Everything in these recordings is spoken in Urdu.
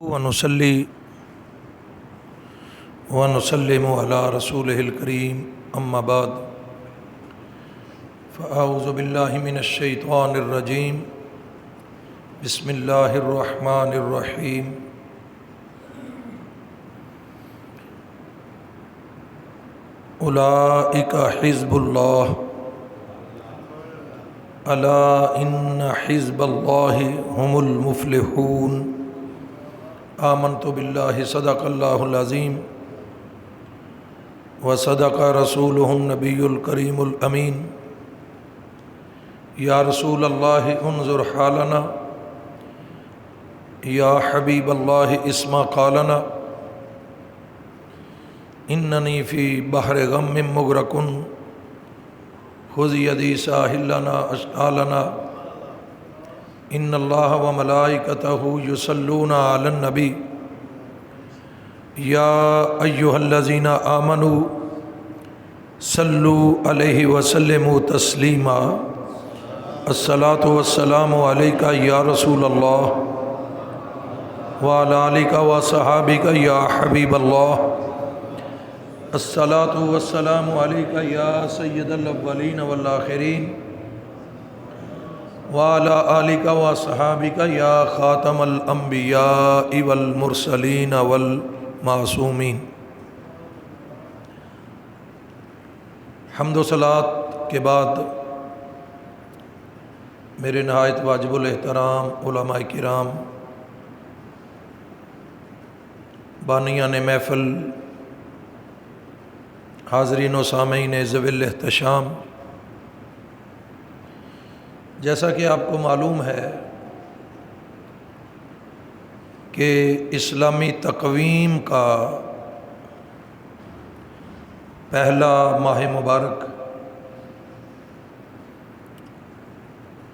ونصلي ونسلم على رسوله الكريم أما بعد فأعوذ بالله من الشيطان الرجيم بسم الله الرحمن الرحيم أولئك حزب الله ألا إن حزب الله هم المفلحون آمنت بالله صدق الله العظيم وصدق رسوله النبي الكريم الأمين يا رسول الله انظر حالنا يا حبيب الله اسمع قالنا إنني في بحر غم مغرق خذ يدي ساحلنا أشعالنا ان اللہ وملائکتہ یصلون علی النبی یا ایہا الذین آمنوا صلوا علیہ وسلموا تسلیما الصلاۃ والسلام علیک یا رسول اللہ وعلی آلک وصحابک یا حبیب اللہ الصلاۃ والسلام علیک یا سید الاولین والآخرین وعلی آلک وصحابک یا خاتم الانبیاء والمرسلین والمعصومین۔ حمد و صلوات کے بعد میرے نہایت واجب الاحترام علماء کرام، بانیان محفل، حاضرین و سامعین ذوی الاحتشام، جیسا کہ آپ کو معلوم ہے کہ اسلامی تقویم کا پہلا ماہ مبارک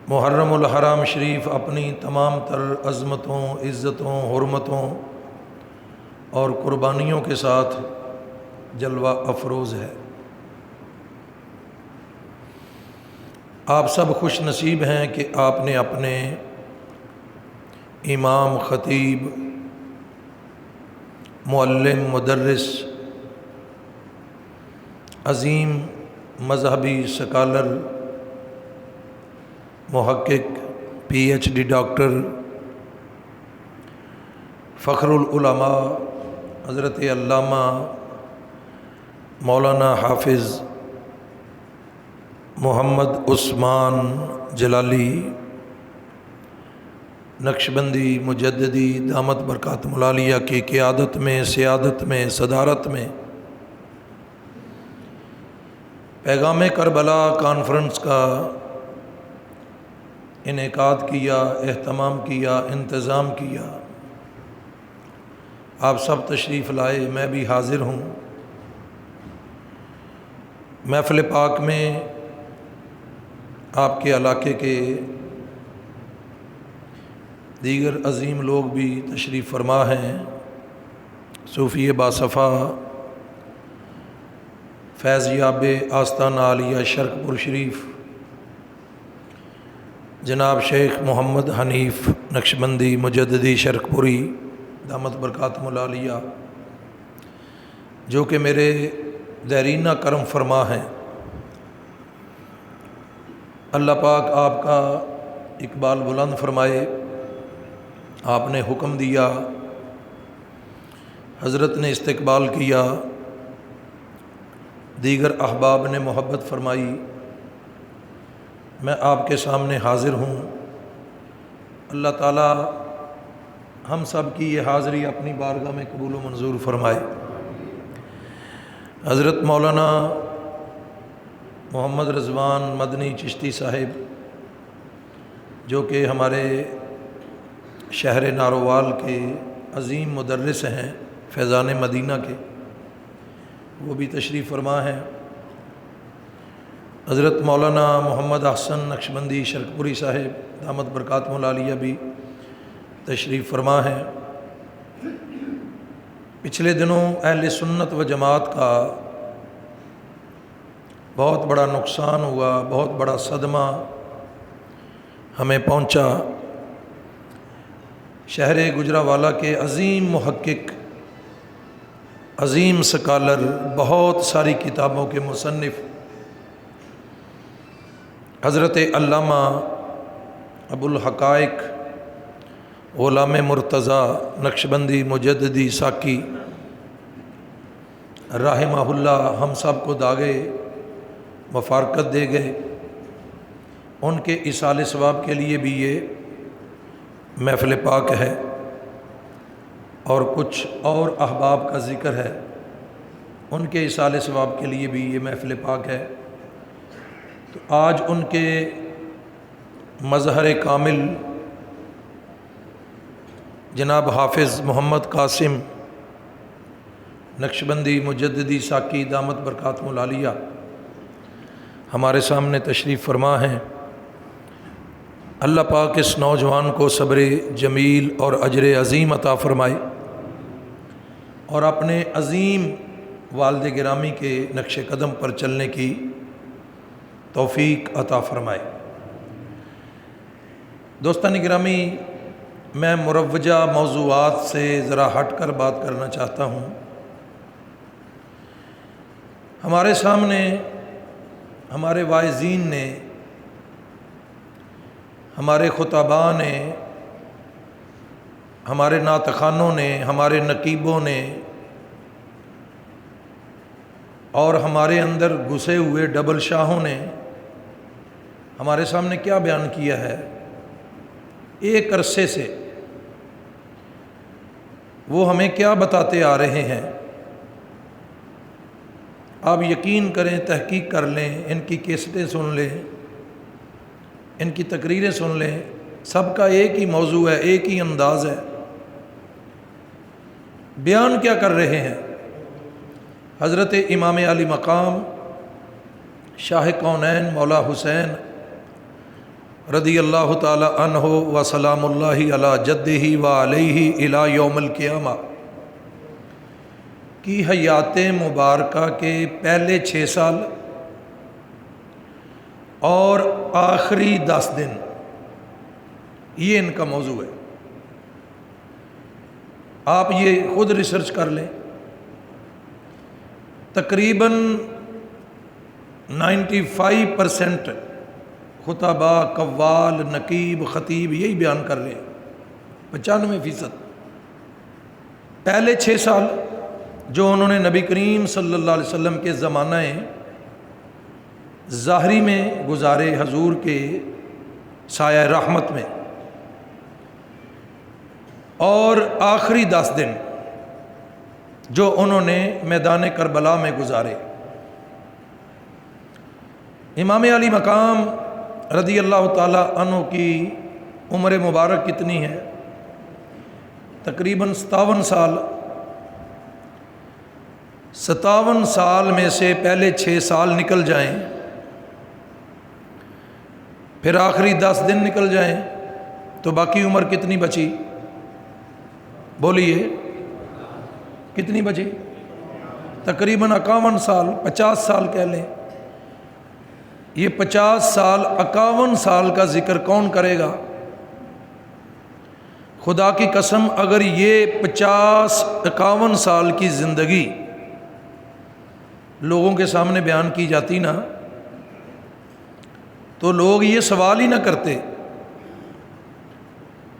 محرم الحرام شریف اپنی تمام تر عظمتوں، عزتوں، حرمتوں اور قربانیوں کے ساتھ جلوہ افروز ہے۔ آپ سب خوش نصیب ہیں کہ آپ نے اپنے امام، خطیب، معلم، مدرس، عظیم مذہبی سکالر، محقق، PhD ڈاکٹر، فخر العلماء حضرت علامہ مولانا حافظ محمد عثمان جلالی نقشبندی مجددی دامت برکاتہم العالیہ کی قیادت میں، سیادت میں، صدارت میں پیغام کربلا کانفرنس کا انعقاد کیا، اہتمام کیا، انتظام کیا۔ آپ سب تشریف لائے، میں بھی حاضر ہوں۔ محفل پاک میں آپ کے علاقے کے دیگر عظیم لوگ بھی تشریف فرما ہیں۔ صوفی باصفا، فیض یاب آستانہ عالیہ شرقپور شریف جناب شیخ محمد حنیف نقشبندی مجددی شرقپوری دامت برکاتہم العالیہ، جو کہ میرے دیرینہ کرم فرما ہیں۔ اللہ پاک آپ کا اقبال بلند فرمائے۔ آپ نے حکم دیا، حضرت نے استقبال کیا، دیگر احباب نے محبت فرمائی، میں آپ کے سامنے حاضر ہوں۔ اللہ تعالی ہم سب کی یہ حاضری اپنی بارگاہ میں قبول و منظور فرمائے۔ حضرت مولانا محمد رضوان مدنی چشتی صاحب، جو کہ ہمارے شہر نارووال کے عظیم مدرس ہیں، فیضان مدینہ کے، وہ بھی تشریف فرما ہیں۔ حضرت مولانا محمد احسن نقشبندی شرقپوری صاحب دامت برکاتہم العالیہ بھی تشریف فرما ہیں۔ پچھلے دنوں اہل سنت و جماعت کا بہت بڑا نقصان ہوا، بہت بڑا صدمہ ہمیں پہنچا۔ شہر گجرانوالہ کے عظیم محقق، عظیم سکالر، بہت ساری کتابوں کے مصنف حضرت علامہ ابوالحقائق غلام مرتضیٰ نقشبندی مجددی ساکی رحمہ اللہ ہم سب کو داغے مفارقت دے گئے، ان کے ایصال ثواب کے لیے بھی یہ محفل پاک ہے، اور کچھ اور احباب کا ذکر ہے، ان کے ایصال ثواب کے لیے بھی یہ محفل پاک ہے۔ تو آج ان کے مظہر کامل جناب حافظ محمد قاسم نقشبندی مجددی ساکی دامت برکاتہم العالیہ ہمارے سامنے تشریف فرما ہیں۔ اللہ پاک اس نوجوان کو صبر جمیل اور اجر عظیم عطا فرمائے، اور اپنے عظیم والد گرامی کے نقش قدم پر چلنے کی توفیق عطا فرمائے۔ دوستان گرامی، میں مروجہ موضوعات سے ذرا ہٹ کر بات کرنا چاہتا ہوں۔ ہمارے سامنے ہمارے واعظین نے، ہمارے خطباء نے، ہمارے نعت خوانوں نے، ہمارے نقیبوں نے، اور ہمارے اندر گھسے ہوئے ڈبل شاہوں نے ہمارے سامنے کیا بیان کیا ہے؟ ایک عرصے سے وہ ہمیں کیا بتاتے آ رہے ہیں؟ آپ یقین کریں، تحقیق کر لیں، ان کی کیسٹیں سن لیں، ان کی تقریریں سن لیں، سب کا ایک ہی موضوع ہے، ایک ہی انداز ہے۔ بیان کیا کر رہے ہیں؟ حضرت امام علی مقام شاہ کونین مولا حسین رضی اللہ تعالی عنہ و سلام اللہ علی جدہ و علیہ الی یوم القیامہ کی حیات مبارکہ کے پہلے 6 سال اور آخری 10 دن، یہ ان کا موضوع ہے۔ آپ یہ خود ریسرچ کر لیں، تقریباً 95% خطباء، قوال، نقیب، خطیب یہی بیان کر رہے ہیں، 95%۔ پہلے 6 سال جو انہوں نے نبی کریم صلی اللہ علیہ وسلم کے زمانہ ظاہری میں گزارے، حضور کے سایہ رحمت میں، اور آخری 10 دن جو انہوں نے میدان کربلا میں گزارے۔ امام علی مقام رضی اللہ تعالی عنہ کی عمر مبارک کتنی ہے؟ تقریباً 57 سال۔ 57 سال میں سے پہلے 6 سال نکل جائیں، پھر آخری 10 دن نکل جائیں، تو باقی عمر کتنی بچی؟ بولیے، کتنی بچی؟ تقریباً 51 سال، 50 سال کہہ لیں۔ یہ 50 سال، 51 سال کا ذکر کون کرے گا؟ خدا کی قسم، اگر یہ 50-51 سال کی زندگی لوگوں کے سامنے بیان کی جاتی نا، تو لوگ یہ سوال ہی نہ کرتے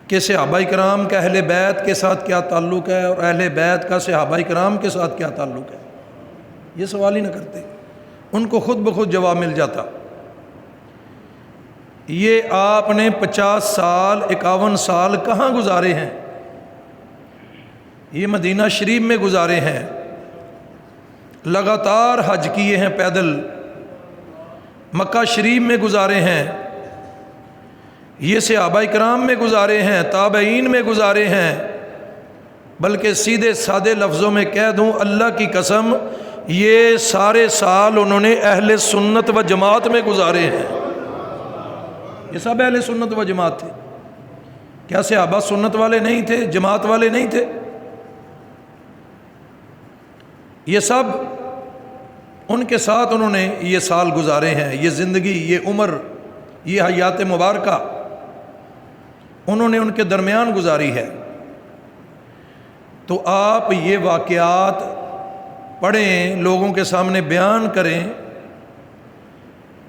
کہ صحابہ کرام کا اہل بیت کے ساتھ کیا تعلق ہے، اور اہل بیت کا صحابہ کرام کے ساتھ کیا تعلق ہے، یہ سوال ہی نہ کرتے، ان کو خود بخود جواب مل جاتا۔ یہ آپ نے 50 سال 51 سال کہاں گزارے ہیں؟ یہ مدینہ شریف میں گزارے ہیں، لگاتار حج کیے ہیں پیدل، مکہ شریف میں گزارے ہیں، یہ صحابہ کرام میں گزارے ہیں، تابعین میں گزارے ہیں، بلکہ سیدھے سادے لفظوں میں کہہ دوں، اللہ کی قسم یہ سارے سال انہوں نے اہل سنت و جماعت میں گزارے ہیں۔ یہ سب اہل سنت و جماعت تھے۔ کیا صحابہ سنت والے نہیں تھے، جماعت والے نہیں تھے؟ یہ سب ان کے ساتھ انہوں نے یہ سال گزارے ہیں، یہ زندگی، یہ عمر، یہ حیات مبارکہ۔ انہوں نے ان کے درمیان گزاری ہے۔ تو آپ یہ واقعات پڑھیں، لوگوں کے سامنے بیان کریں،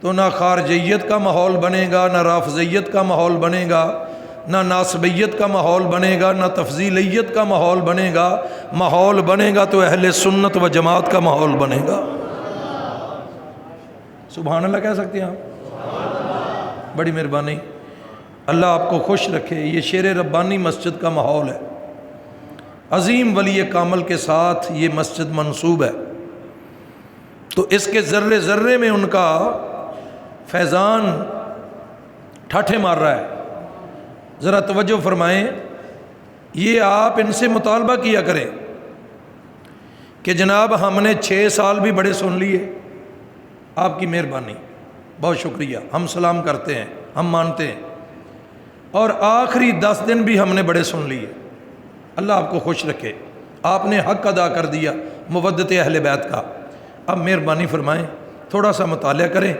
تو نہ خارجیت کا ماحول بنے گا، نہ رافضیت کا ماحول بنے گا، نہ ناصبیت کا ماحول بنے گا، نہ تفضیلیت کا ماحول بنے گا۔ ماحول بنے گا تو اہل سنت و جماعت کا ماحول بنے گا۔ سبحان اللہ کہہ سکتے ہیں آپ؟ بڑی مہربانی، اللہ آپ کو خوش رکھے۔ یہ شیر ربانی مسجد کا ماحول ہے، عظیم ولی کامل کے ساتھ یہ مسجد منسوب ہے، تو اس کے ذرے ذرے میں ان کا فیضان ٹھاٹھے مار رہا ہے۔ ذرا توجہ فرمائیں، یہ آپ ان سے مطالبہ کیا کریں کہ جناب ہم نے 6 سال بھی بڑے سن لیے، آپ کی مہربانی، بہت شکریہ، ہم سلام کرتے ہیں، ہم مانتے ہیں، اور آخری 10 دن بھی ہم نے بڑے سن لیے۔ اللہ آپ کو خوش رکھے، آپ نے حق ادا کر دیا مودت اہل بیت کا۔ اب مہربانی فرمائیں تھوڑا سا مطالعہ کریں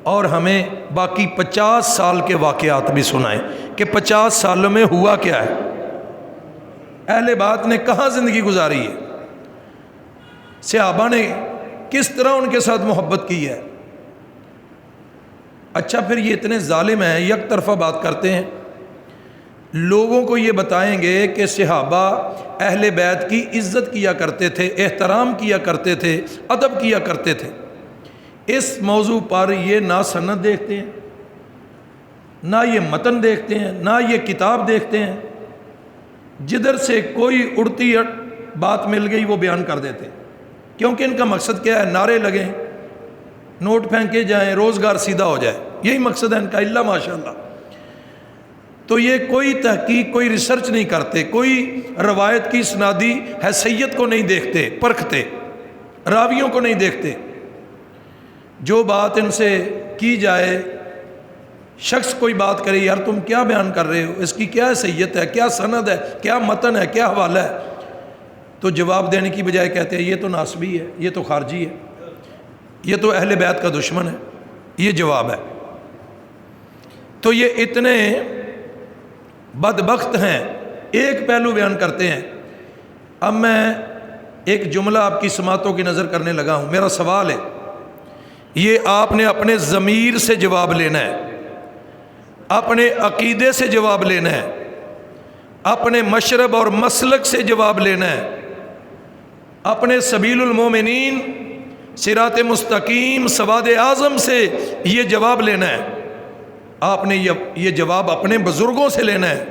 اور ہمیں باقی 50 سال کے واقعات بھی سنائیں کہ 50 سالوں میں ہوا کیا ہے، اہل بیت نے کہاں زندگی گزاری ہے، صحابہ نے کس طرح ان کے ساتھ محبت کی ہے۔ اچھا پھر یہ اتنے ظالم ہیں، یک طرفہ بات کرتے ہیں، لوگوں کو یہ بتائیں گے کہ صحابہ اہل بیت کی عزت کیا کرتے تھے، احترام کیا کرتے تھے، ادب کیا کرتے تھے۔ اس موضوع پر یہ نہ سند دیکھتے ہیں، نہ یہ متن دیکھتے ہیں، نہ یہ کتاب دیکھتے ہیں، جدھر سے کوئی اڑتی بات مل گئی وہ بیان کر دیتے، کیونکہ ان کا مقصد کیا ہے؟ نعرے لگیں، نوٹ پھینکے جائیں، روزگار سیدھا ہو جائے، یہی مقصد ہے ان کا، اللہ ماشاءاللہ۔ تو یہ کوئی تحقیق، کوئی ریسرچ نہیں کرتے، کوئی روایت کی اسنادی حیثیت کو نہیں دیکھتے، پرکھتے، راویوں کو نہیں دیکھتے۔ جو بات ان سے کی جائے، شخص کوئی بات کرے، یار تم کیا بیان کر رہے ہو، اس کی کیا حیثیت ہے، کیا سند ہے، کیا متن ہے، کیا حوالہ ہے، تو جواب دینے کی بجائے کہتے ہیں یہ تو ناسبی ہے، یہ تو خارجی ہے، یہ تو اہل بیت کا دشمن ہے، یہ جواب ہے۔ تو یہ اتنے بدبخت ہیں، ایک پہلو بیان کرتے ہیں۔ اب میں ایک جملہ آپ کی سماعتوں کی نظر کرنے لگا ہوں، میرا سوال ہے، یہ آپ نے اپنے ضمیر سے جواب لینا ہے، اپنے عقیدے سے جواب لینا ہے، اپنے مشرب اور مسلک سے جواب لینا ہے، اپنے سبیل المومنین، صراط مستقیم، سواد اعظم سے یہ جواب لینا ہے۔ آپ نے یہ جواب اپنے بزرگوں سے لینا ہے،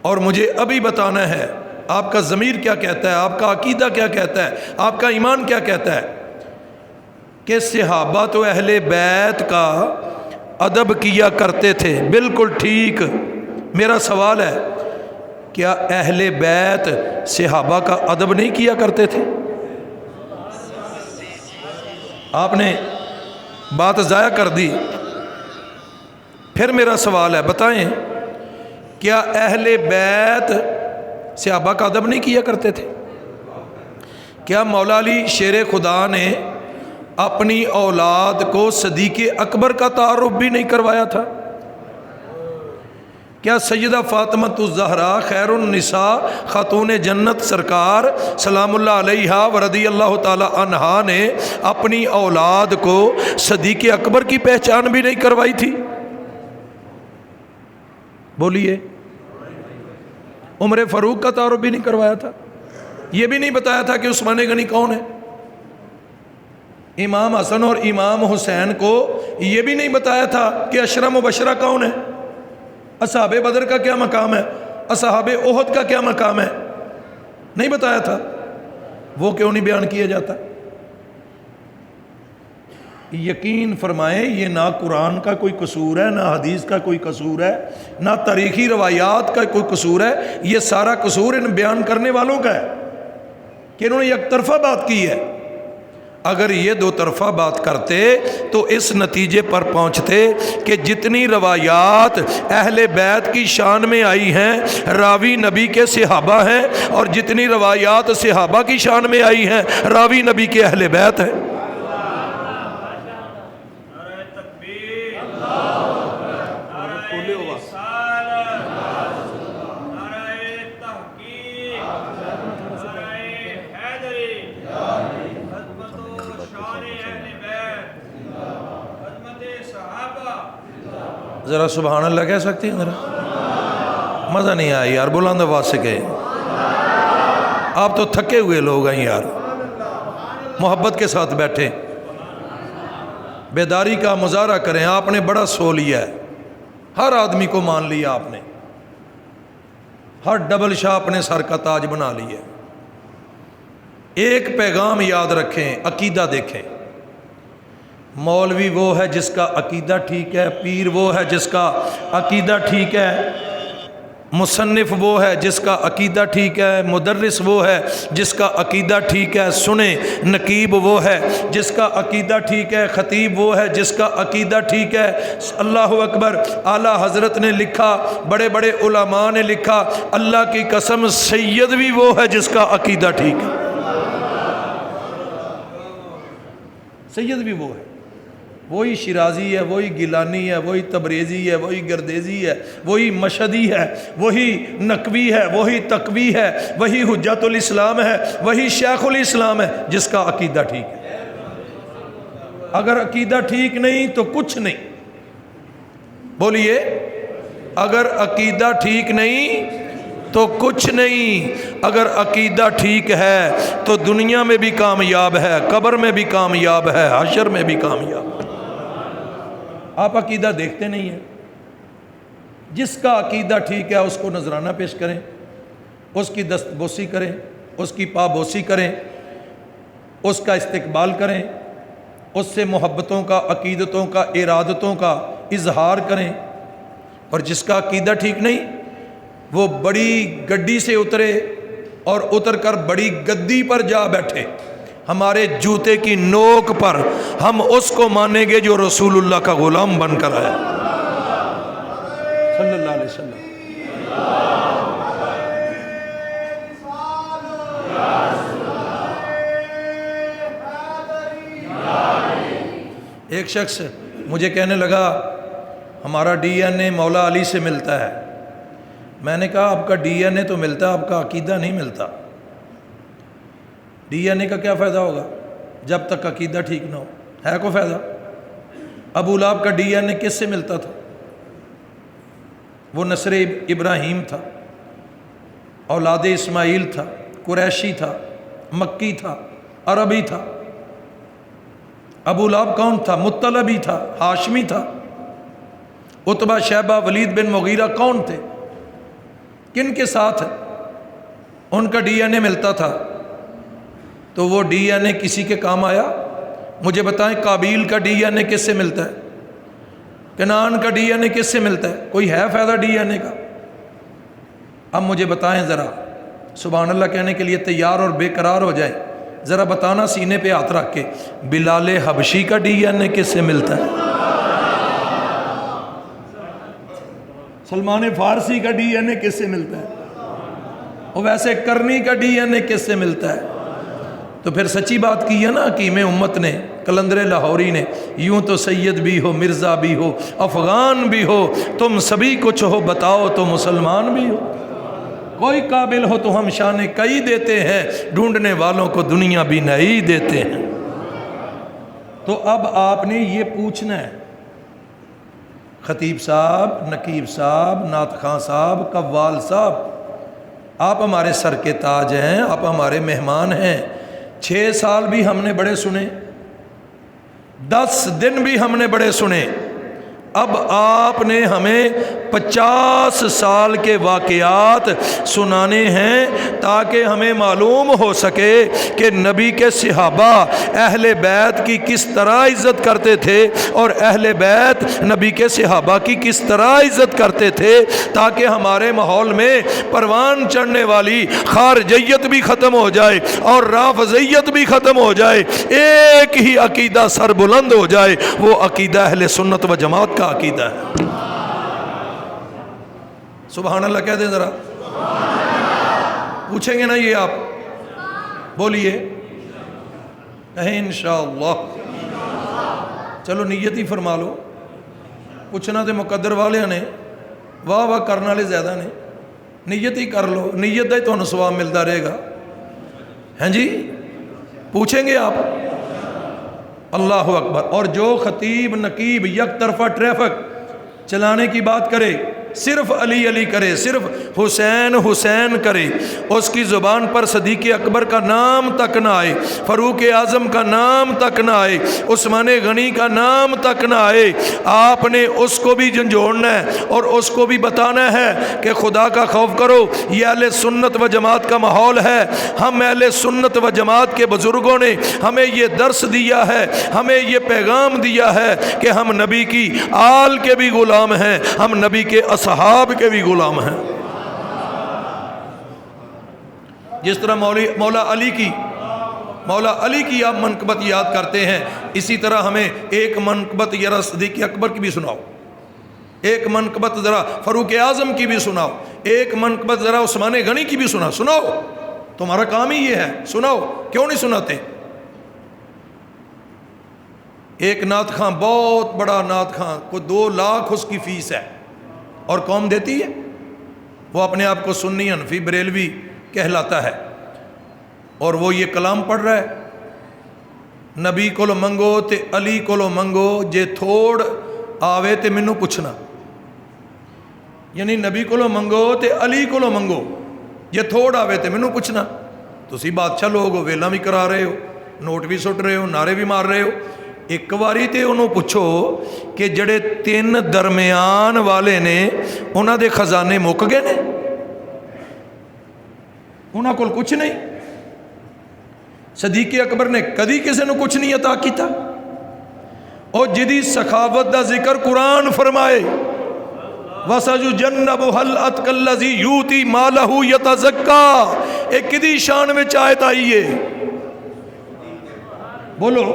اور مجھے ابھی بتانا ہے آپ کا ضمیر کیا کہتا ہے، آپ کا عقیدہ کیا کہتا ہے، آپ کا ایمان کیا کہتا ہے، کہ صحابہ تو اہل بیت کا ادب کیا کرتے تھے، بالکل ٹھیک۔ میرا سوال ہے، کیا اہل بیت صحابہ کا ادب نہیں کیا کرتے تھے؟ آپ نے بات ضائع کر دی۔ پھر میرا سوال ہے، بتائیں کیا اہل بیت صحابہ کا ادب نہیں کیا کرتے تھے؟ کیا مولا علی شیر خدا نے اپنی اولاد کو صدیق اکبر کا تعارف بھی نہیں کروایا تھا؟ کیا سیدہ فاطمۃ الزہرا خیر النساء خاتون جنت سرکار سلام اللہ علیہا ورضی اللہ تعالی عنہا نے اپنی اولاد کو صدیق اکبر کی پہچان بھی نہیں کروائی تھی؟ بولیے، عمر فاروق کا تعارف بھی نہیں کروایا تھا؟ یہ بھی نہیں بتایا تھا کہ عثمان غنی کون ہے؟ امام حسن اور امام حسین کو یہ بھی نہیں بتایا تھا کہ عشرہ مبشرہ کون ہے؟ اصحاب بدر کا کیا مقام ہے؟ اصحاب احد کا کیا مقام ہے؟ نہیں بتایا تھا۔ وہ کیوں نہیں بیان کیا جاتا؟ یقین فرمائیں یہ نہ قرآن کا کوئی قصور ہے، نہ حدیث کا کوئی قصور ہے، نہ تاریخی روایات کا کوئی قصور ہے، یہ سارا قصور ان بیان کرنے والوں کا ہے کہ انہوں نے یک طرفہ بات کی ہے۔ اگر یہ دو طرفہ بات کرتے تو اس نتیجے پر پہنچتے کہ جتنی روایات اہل بیت کی شان میں آئی ہیں راوی نبی کے صحابہ ہیں، اور جتنی روایات صحابہ کی شان میں آئی ہیں راوی نبی کے اہل بیت ہیں۔ ذرا سبحان اللہ کہہ سکتے ہیں ذرا؟ مزہ نہیں آیا یار، بلند آواز سے کہیں۔ آپ تو تھکے ہوئے لوگ ہیں یار، محبت کے ساتھ بیٹھے، بیداری کا مظاہرہ کریں۔ آپ نے بڑا سو لیا ہے، ہر آدمی کو مان لیا آپ نے، ہر ڈبل شاہ اپنے سر کا تاج بنا لیا۔ ایک پیغام یاد رکھیں، عقیدہ دیکھیں۔ مولوی وہ ہے جس کا عقیدہ ٹھیک ہے، پیر وہ ہے جس کا عقیدہ ٹھیک ہے، مصنف وہ ہے جس کا عقیدہ ٹھیک ہے، مدرس وہ ہے جس کا عقیدہ ٹھیک ہے، سنیں، نقیب وہ ہے جس کا عقیدہ ٹھیک ہے، خطیب وہ ہے جس کا عقیدہ ٹھیک ہے۔ اللہ اکبر۔ اعلیٰ حضرت نے لکھا، بڑے بڑے علماء نے لکھا، اللہ کی قسم سید بھی وہ ہے جس کا عقیدہ ٹھیک ہے، سید بھی وہ ہے، وہی شیرازی ہے، وہی گیلانی ہے، وہی تبریزی ہے، وہی گردیزی ہے، وہی مشہدی ہے، وہی نقوی ہے، وہی تقوی ہے، وہی حجت الاسلام ہے، وہی شیخ الاسلام ہے جس کا عقیدہ ٹھیک ہے۔ اگر عقیدہ ٹھیک نہیں تو کچھ نہیں، بولیے، اگر عقیدہ ٹھیک نہیں تو کچھ نہیں۔ اگر عقیدہ ٹھیک ہے تو دنیا میں بھی کامیاب ہے، قبر میں بھی کامیاب ہے، حشر میں بھی کامیاب ہے۔ آپ عقیدہ دیکھتے نہیں ہیں۔ جس کا عقیدہ ٹھیک ہے اس کو نذرانہ پیش کریں، اس کی دست بوسی کریں، اس کی پا بوسی کریں، اس کا استقبال کریں، اس سے محبتوں کا، عقیدتوں کا، ارادتوں کا اظہار کریں۔ اور جس کا عقیدہ ٹھیک نہیں، وہ بڑی گڈی سے اترے اور اتر کر بڑی گدی پر جا بیٹھے، ہمارے جوتے کی نوک پر ہم اس کو مانیں گے جو رسول اللہ کا غلام بن کر آیا صلی اللہ علیہ وسلم۔ ایک شخص مجھے کہنے لگا ہمارا ڈی این اے مولا علی سے ملتا ہے۔ میں نے کہا آپ کا ڈی این اے تو ملتا ہے، آپ کا عقیدہ نہیں ملتا۔ ڈی این اے کا کیا فائدہ ہوگا جب تک عقیدہ ٹھیک نہ ہو؟ ہے کوئی فائدہ؟ ابو لہب کا ڈی این اے کس سے ملتا تھا؟ وہ نسل ابراہیم تھا، اولاد اسماعیل تھا، قریشی تھا، مکی تھا، عربی تھا۔ ابو لہب کون تھا؟ مطلبی تھا، ہاشمی تھا۔ عتبہ، شیبہ، ولید بن مغیرہ کون تھے؟ کن کے ساتھ ان کا ڈی این اے ملتا تھا؟ تو وہ ڈی این اے کسی کے کام آیا؟ مجھے بتائیں، قابیل کا ڈی این اے کس سے ملتا ہے؟ کنعان کا ڈی این اے کس سے ملتا ہے؟ کوئی ہے فائدہ ڈی این اے کا؟ اب مجھے بتائیں ذرا، سبحان اللہ کہنے کے لیے تیار اور بے قرار ہو جائیں، ذرا بتانا سینے پہ ہاتھ رکھ کے، بلال حبشی کا ڈی این اے کس سے ملتا ہے؟ سلمان فارسی کا ڈی این اے کس سے ملتا ہے؟ اور ویسے کرنی کا ڈی این اے کس سے ملتا ہے؟ تو پھر سچی بات کی ہے نا حکیم امت نے، قلندر لاہوری نے، یوں تو سید بھی ہو، مرزا بھی ہو، افغان بھی ہو، تم سبھی کچھ ہو، بتاؤ تو مسلمان بھی ہو۔ کوئی قابل ہو تو ہم شان کئی دیتے ہیں، ڈھونڈنے والوں کو دنیا بھی نہیں دیتے ہیں۔ تو اب آپ نے یہ پوچھنا ہے، خطیب صاحب، نقیب صاحب، نعت خواں صاحب، قوال صاحب، آپ ہمارے سر کے تاج ہیں، آپ ہمارے مہمان ہیں۔ 6 سال بھی ہم نے بڑے سنے، 10 دن بھی ہم نے بڑے سنے، اب آپ نے ہمیں 50 سال کے واقعات سنانے ہیں تاکہ ہمیں معلوم ہو سکے کہ نبی کے صحابہ اہل بیت کی کس طرح عزت کرتے تھے اور اہل بیت نبی کے صحابہ کی کس طرح عزت کرتے تھے، تاکہ ہمارے ماحول میں پروان چڑھنے والی خارجیت بھی ختم ہو جائے اور رافضیت بھی ختم ہو جائے، ایک ہی عقیدہ سر بلند ہو جائے، وہ عقیدہ اہل سنت و جماعت کا عقیدہ ہے۔ سبحان اللہ کہہ دیں ذرا، پوچھیں گے نا یہ آپ؟ بولیے، کہیں انشاءاللہ۔ چلو نیت ہی فرما لو، پوچھنا تو مقدر والے نے، واہ واہ کرنے والے زیادہ نے، نیت ہی کر لو، نیت دا تو ثواب ملتا رہے گا۔ ہیں جی، پوچھیں گے آپ؟ اللہ اکبر۔ اور جو خطیب نقیب یک طرفہ ٹریفک چلانے کی بات کرے صرف علی علی کرے، صرف حسین حسین کرے، اس کی زبان پر صدیق اکبر کا نام تک نہ آئے، فاروق اعظم کا نام تک نہ آئے، عثمان غنی کا نام تک نہ آئے، آپ نے اس کو بھی جھنجھوڑنا ہے اور اس کو بھی بتانا ہے کہ خدا کا خوف کرو۔ یہ اہل سنت و جماعت کا ماحول ہے۔ ہم اہل سنت و جماعت کے بزرگوں نے ہمیں یہ درس دیا ہے، ہمیں یہ پیغام دیا ہے کہ ہم نبی کی آل کے بھی غلام ہیں، ہم نبی کے اصحاب کے بھی غلام ہیں۔ جس طرح مولا علی کی آپ منقبت یاد کرتے ہیں، اسی طرح ہمیں ایک منقبت ذرا صدیق اکبر کی بھی سناؤ، ایک منقبت ذرا فاروق اعظم کی بھی سناؤ، ایک منقبت ذرا عثمان غنی کی بھی سناؤ۔ تمہارا کام ہی یہ ہے، سناؤ، کیوں نہیں سناتے؟ ایک نعت خواں، بہت بڑا نعت خواں، کو 2 لاکھ اس کی فیس ہے اور قوم دیتی ہے، وہ اپنے آپ کو سنی حنفی بریلوی کہلاتا ہے، اور وہ یہ کلام پڑھ رہا ہے، نبی کو منگو تے علی کو منگو، جے تھوڑ آوے تے مینوں پوچھنا، یعنی نبی کو منگو تے علی کو منگو، جے تھوڑ آوے تے مینوں پوچھنا۔ تسی بادشاہ لوگ ہو، ویلا بھی کرا رہے ہو، نوٹ بھی سٹ رہے ہو، نعرے بھی مار رہے ہو، ایک باری تے انہوں پوچھو کہ جڑے 3 درمیان والے نے انہاں دے خزانے مک گئے نے، انہاں کول کچھ نہیں۔ صدیق اکبر نے کدی کسی نے کچھ نہیں عطا کیتا، اور جدی سخاوت دا ذکر قرآن فرمائے وَسَيُجَنَّبُهَا الْأَتْقَى الَّذِي يُؤْتِي مَالَهُ يَتَزَكَّى، ایک کدی شان میں آیت آئی ہے، بولو،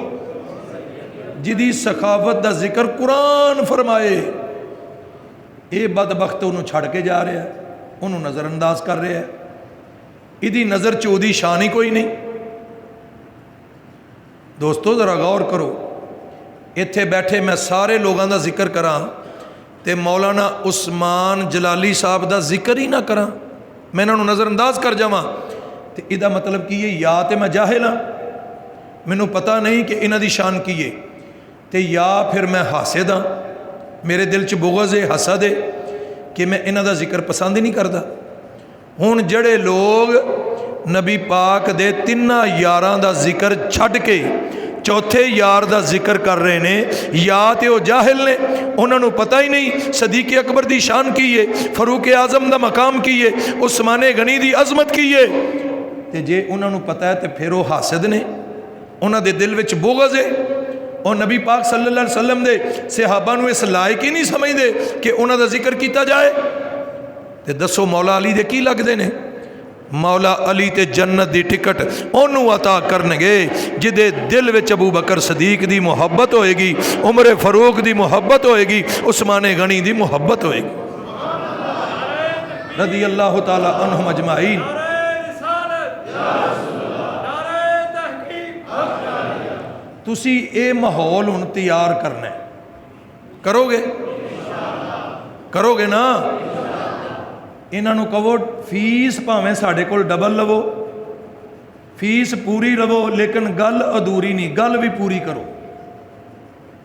جدی سخاوت دا ذکر قرآن فرمائے، اے بدبخت انہوں چھڑ کے جا رہا ہے، انہوں نظر انداز کر رہا ہے، ادھی نظر چودی شان ہی کوئی نہیں۔ دوستو ذرا غور کرو، ایتھے بیٹھے میں سارے لوگاں دا ذکر کراں تے مولانا عثمان جلالی صاحب دا ذکر ہی نہ کراں، میں انہوں نظر انداز کر جاواں تے ادھا مطلب کی یہ یا تے میں جاہل ہاں، مینوں پتہ نہیں کہ انہاں دی شان کی ہے، تے یا پھر میں حاسد ہاں، میرے دل چ بغض ہے، حسد ہے کہ میں انہاں دا ذکر پسند ہی نہیں کردا۔ ہن جڑے لوگ نبی پاک دے 3 یاراں دا ذکر چھڈ کے چوتھے یار دا ذکر کر رہے نے، یا تے وہ جاہل نے، انہوں نے پتہ ہی نہیں صدیق اکبر دی شان کی ہے، فاروق اعظم دا مقام کی ہے، عثمان غنی دی عظمت کی ہے، تے جے انہوں نے پتہ ہے تے پھر وہ حاسد نے، انہوں دے دل وچ بغض ہے، اور نبی پاک صلی اللہ علیہ وسلم دے صحابہ نو اس لائق ہی نہیں سمجھ دے کہ انہوں دا ذکر کیتا جائے۔ تے دسو مولا علی دے کی لگ دے نے؟ مولا علی تے جنت دی ٹکٹ انہوں عطا کرنگے جدے دل وچ ابو بکر صدیق دی محبت ہوئے گی، عمر فاروق دی محبت ہوئے گی، عثمان غنی دی محبت ہوئے گی، رضی اللہ تعالی عنہم اجمعین۔ تسی اے ماحول ان تیار کرنا ہے، کرو گے نا؟ انہاں نو کہو فیس پاویں ساڈے کول ڈبل لو، فیس پوری لو، لیکن گل ادھوری نہیں، گل بھی پوری کرو۔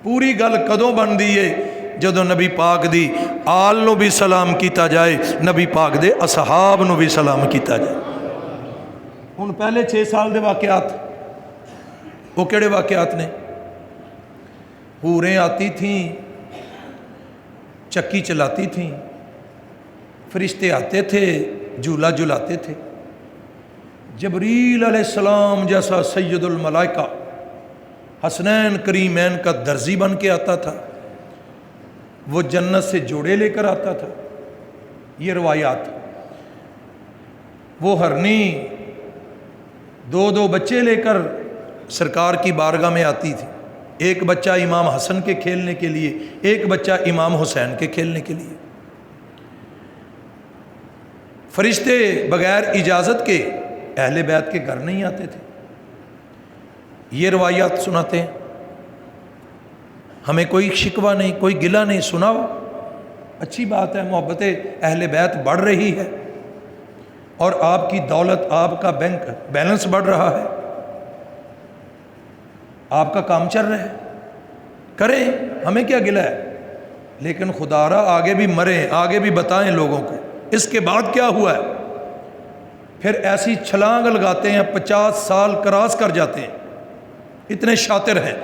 پوری گل کدوں بندی ہے؟ جدوں نبی پاک دی آل نو بھی سلام کیتا جائے، نبی پاک دے اصحاب نو بھی سلام کیتا جائے۔ ہن پہلے 6 سال دے واقعات، وہ کیڑے واقعات نے؟ حوریں آتی تھیں، چکی چلاتی تھیں، فرشتے آتے تھے، جھولا جھلاتے تھے، جبریل علیہ السلام جیسا سید الملائکہ حسنین کریمین کا درزی بن کے آتا تھا، وہ جنت سے جوڑے لے کر آتا تھا، یہ روایات۔ وہ ہرنی 2 بچے لے کر سرکار کی بارگاہ میں آتی تھی، ایک بچہ امام حسن کے کھیلنے کے لیے، ایک بچہ امام حسین کے کھیلنے کے لیے۔ فرشتے بغیر اجازت کے اہل بیت کے گھر نہیں آتے تھے، یہ روایات سناتے ہیں۔ ہمیں کوئی شکوہ نہیں، کوئی گلہ نہیں، سناؤ، اچھی بات ہے، محبت اہل بیت بڑھ رہی ہے اور آپ کی دولت، آپ کا بینک بیلنس بڑھ رہا ہے، آپ کا کام چل رہا ہے، کریں، ہمیں کیا گلہ ہے؟ لیکن خدا را آگے بھی مریں، آگے بھی بتائیں لوگوں کو اس کے بعد کیا ہوا ہے۔ پھر ایسی چھلانگ لگاتے ہیں، 50 سال کراس کر جاتے ہیں، اتنے شاطر ہیں،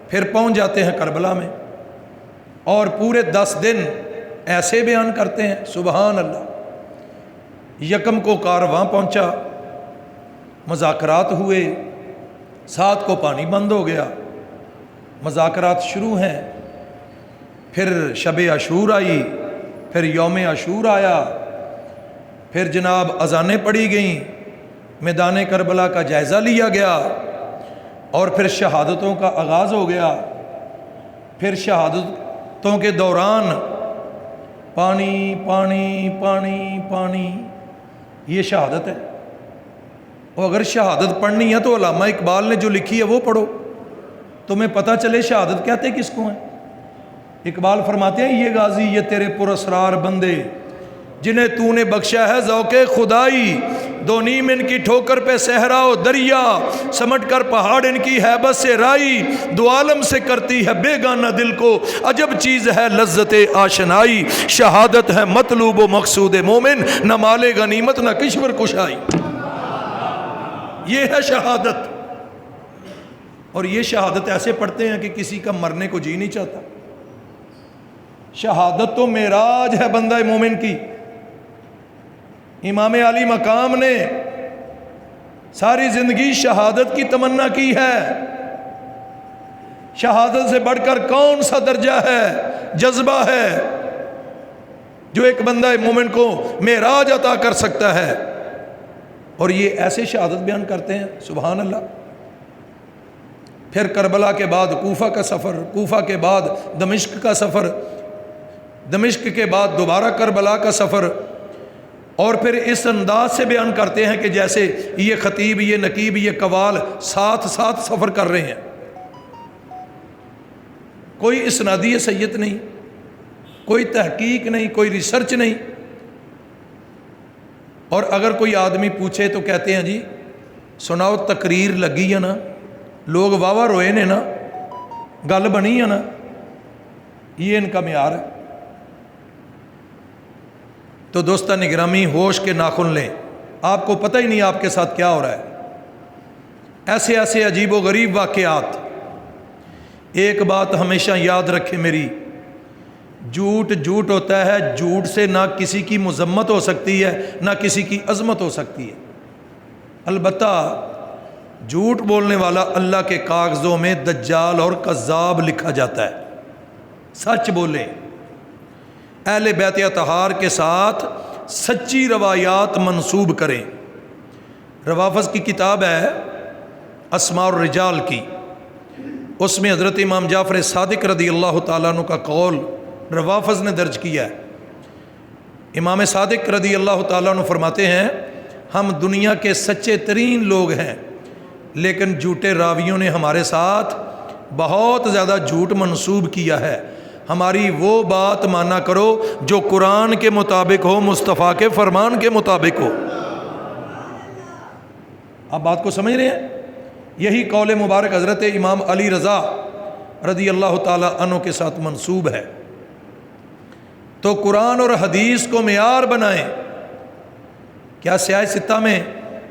پھر پہنچ جاتے ہیں کربلا میں، اور پورے 10 دن ایسے بیان کرتے ہیں، سبحان اللہ۔ یکم کو کارواں پہنچا، مذاکرات ہوئے، 7 کو پانی بند ہو گیا، مذاکرات شروع ہیں، پھر شب عاشور آئی، پھر یوم عاشور آیا، پھر جناب اذانیں پڑھی گئیں، میدان کربلا کا جائزہ لیا گیا، اور پھر شہادتوں کا آغاز ہو گیا۔ پھر شہادتوں کے دوران پانی پانی پانی پانی، یہ شہادت ہے۔ اور اگر شہادت پڑھنی ہے تو علامہ اقبال نے جو لکھی ہے وہ پڑھو، تمہیں پتہ چلے شہادت کہتے کس کو ہیں۔ اقبال فرماتے ہیں یہ غازی یہ تیرے پراسرار بندے جنہیں تو نے بخشا ہے ذوق خدائی، دو نیم ان کی ٹھوکر پہ صحرا و دریا، سمٹ کر پہاڑ ان کی ہیبت سے رائی، دو عالم سے کرتی ہے بے گانہ دل کو، عجب چیز ہے لذت آشنائی، شہادت ہے مطلوب و مقصود مومن، نہ مال غنیمت نہ کشور کشائی۔ یہ ہے شہادت، اور یہ شہادت ایسے پڑھتے ہیں کہ کسی کا مرنے کو جی نہیں چاہتا۔ شہادت تو معراج ہے بندہ مومن کی۔ امام علی مقام نے ساری زندگی شہادت کی تمنا کی ہے۔ شہادت سے بڑھ کر کون سا درجہ ہے، جذبہ ہے جو ایک بندہ مومن کو معراج عطا کر سکتا ہے، اور یہ ایسے شہادت بیان کرتے ہیں، سبحان اللہ۔ پھر کربلا کے بعد کوفہ کا سفر، کوفہ کے بعد دمشق کا سفر، دمشق کے بعد دوبارہ کربلا کا سفر، اور پھر اس انداز سے بیان کرتے ہیں کہ جیسے یہ خطیب، یہ نقیب، یہ قوال ساتھ ساتھ سفر کر رہے ہیں، کوئی اسنادی سید نہیں، کوئی تحقیق نہیں، کوئی ریسرچ نہیں۔ اور اگر کوئی آدمی پوچھے تو کہتے ہیں جی سناؤ تقریر لگی ہے نا، لوگ واہ واہ روئے نے نا، گل بنی ہے نا، یہ ان کا معیار ہے۔ تو دوستان گرامی ہوش کے ناخن لیں، آپ کو پتہ ہی نہیں آپ کے ساتھ کیا ہو رہا ہے۔ ایسے ایسے عجیب و غریب واقعات۔ ایک بات ہمیشہ یاد رکھے میری، جھوٹ جھوٹ ہوتا ہے، جھوٹ سے نہ کسی کی مذمت ہو سکتی ہے نہ کسی کی عظمت ہو سکتی ہے۔ البتہ جھوٹ بولنے والا اللہ کے کاغذوں میں دجال اور کذاب لکھا جاتا ہے۔ سچ بولیں، اہل بیت اطہار کے ساتھ سچی روایات منسوب کریں۔ روافظ کی کتاب ہے اسماء الرجال کی، اس میں حضرت امام جعفر صادق رضی اللہ تعالیٰ عنہ کا قول روافظ نے درج کیا ہے۔ امام صادق رضی اللہ تعالیٰ عنہ فرماتے ہیں ہم دنیا کے سچے ترین لوگ ہیں، لیکن جھوٹے راویوں نے ہمارے ساتھ بہت زیادہ جھوٹ منسوب کیا ہے، ہماری وہ بات مانا کرو جو قرآن کے مطابق ہو، مصطفیٰ کے فرمان کے مطابق ہو۔ آپ بات کو سمجھ رہے ہیں؟ یہی قول مبارک حضرت امام علی رضا رضی اللہ تعالیٰ عنہ کے ساتھ منسوب ہے۔ تو قرآن اور حدیث کو معیار بنائیں۔ کیا سیاہ ستہ میں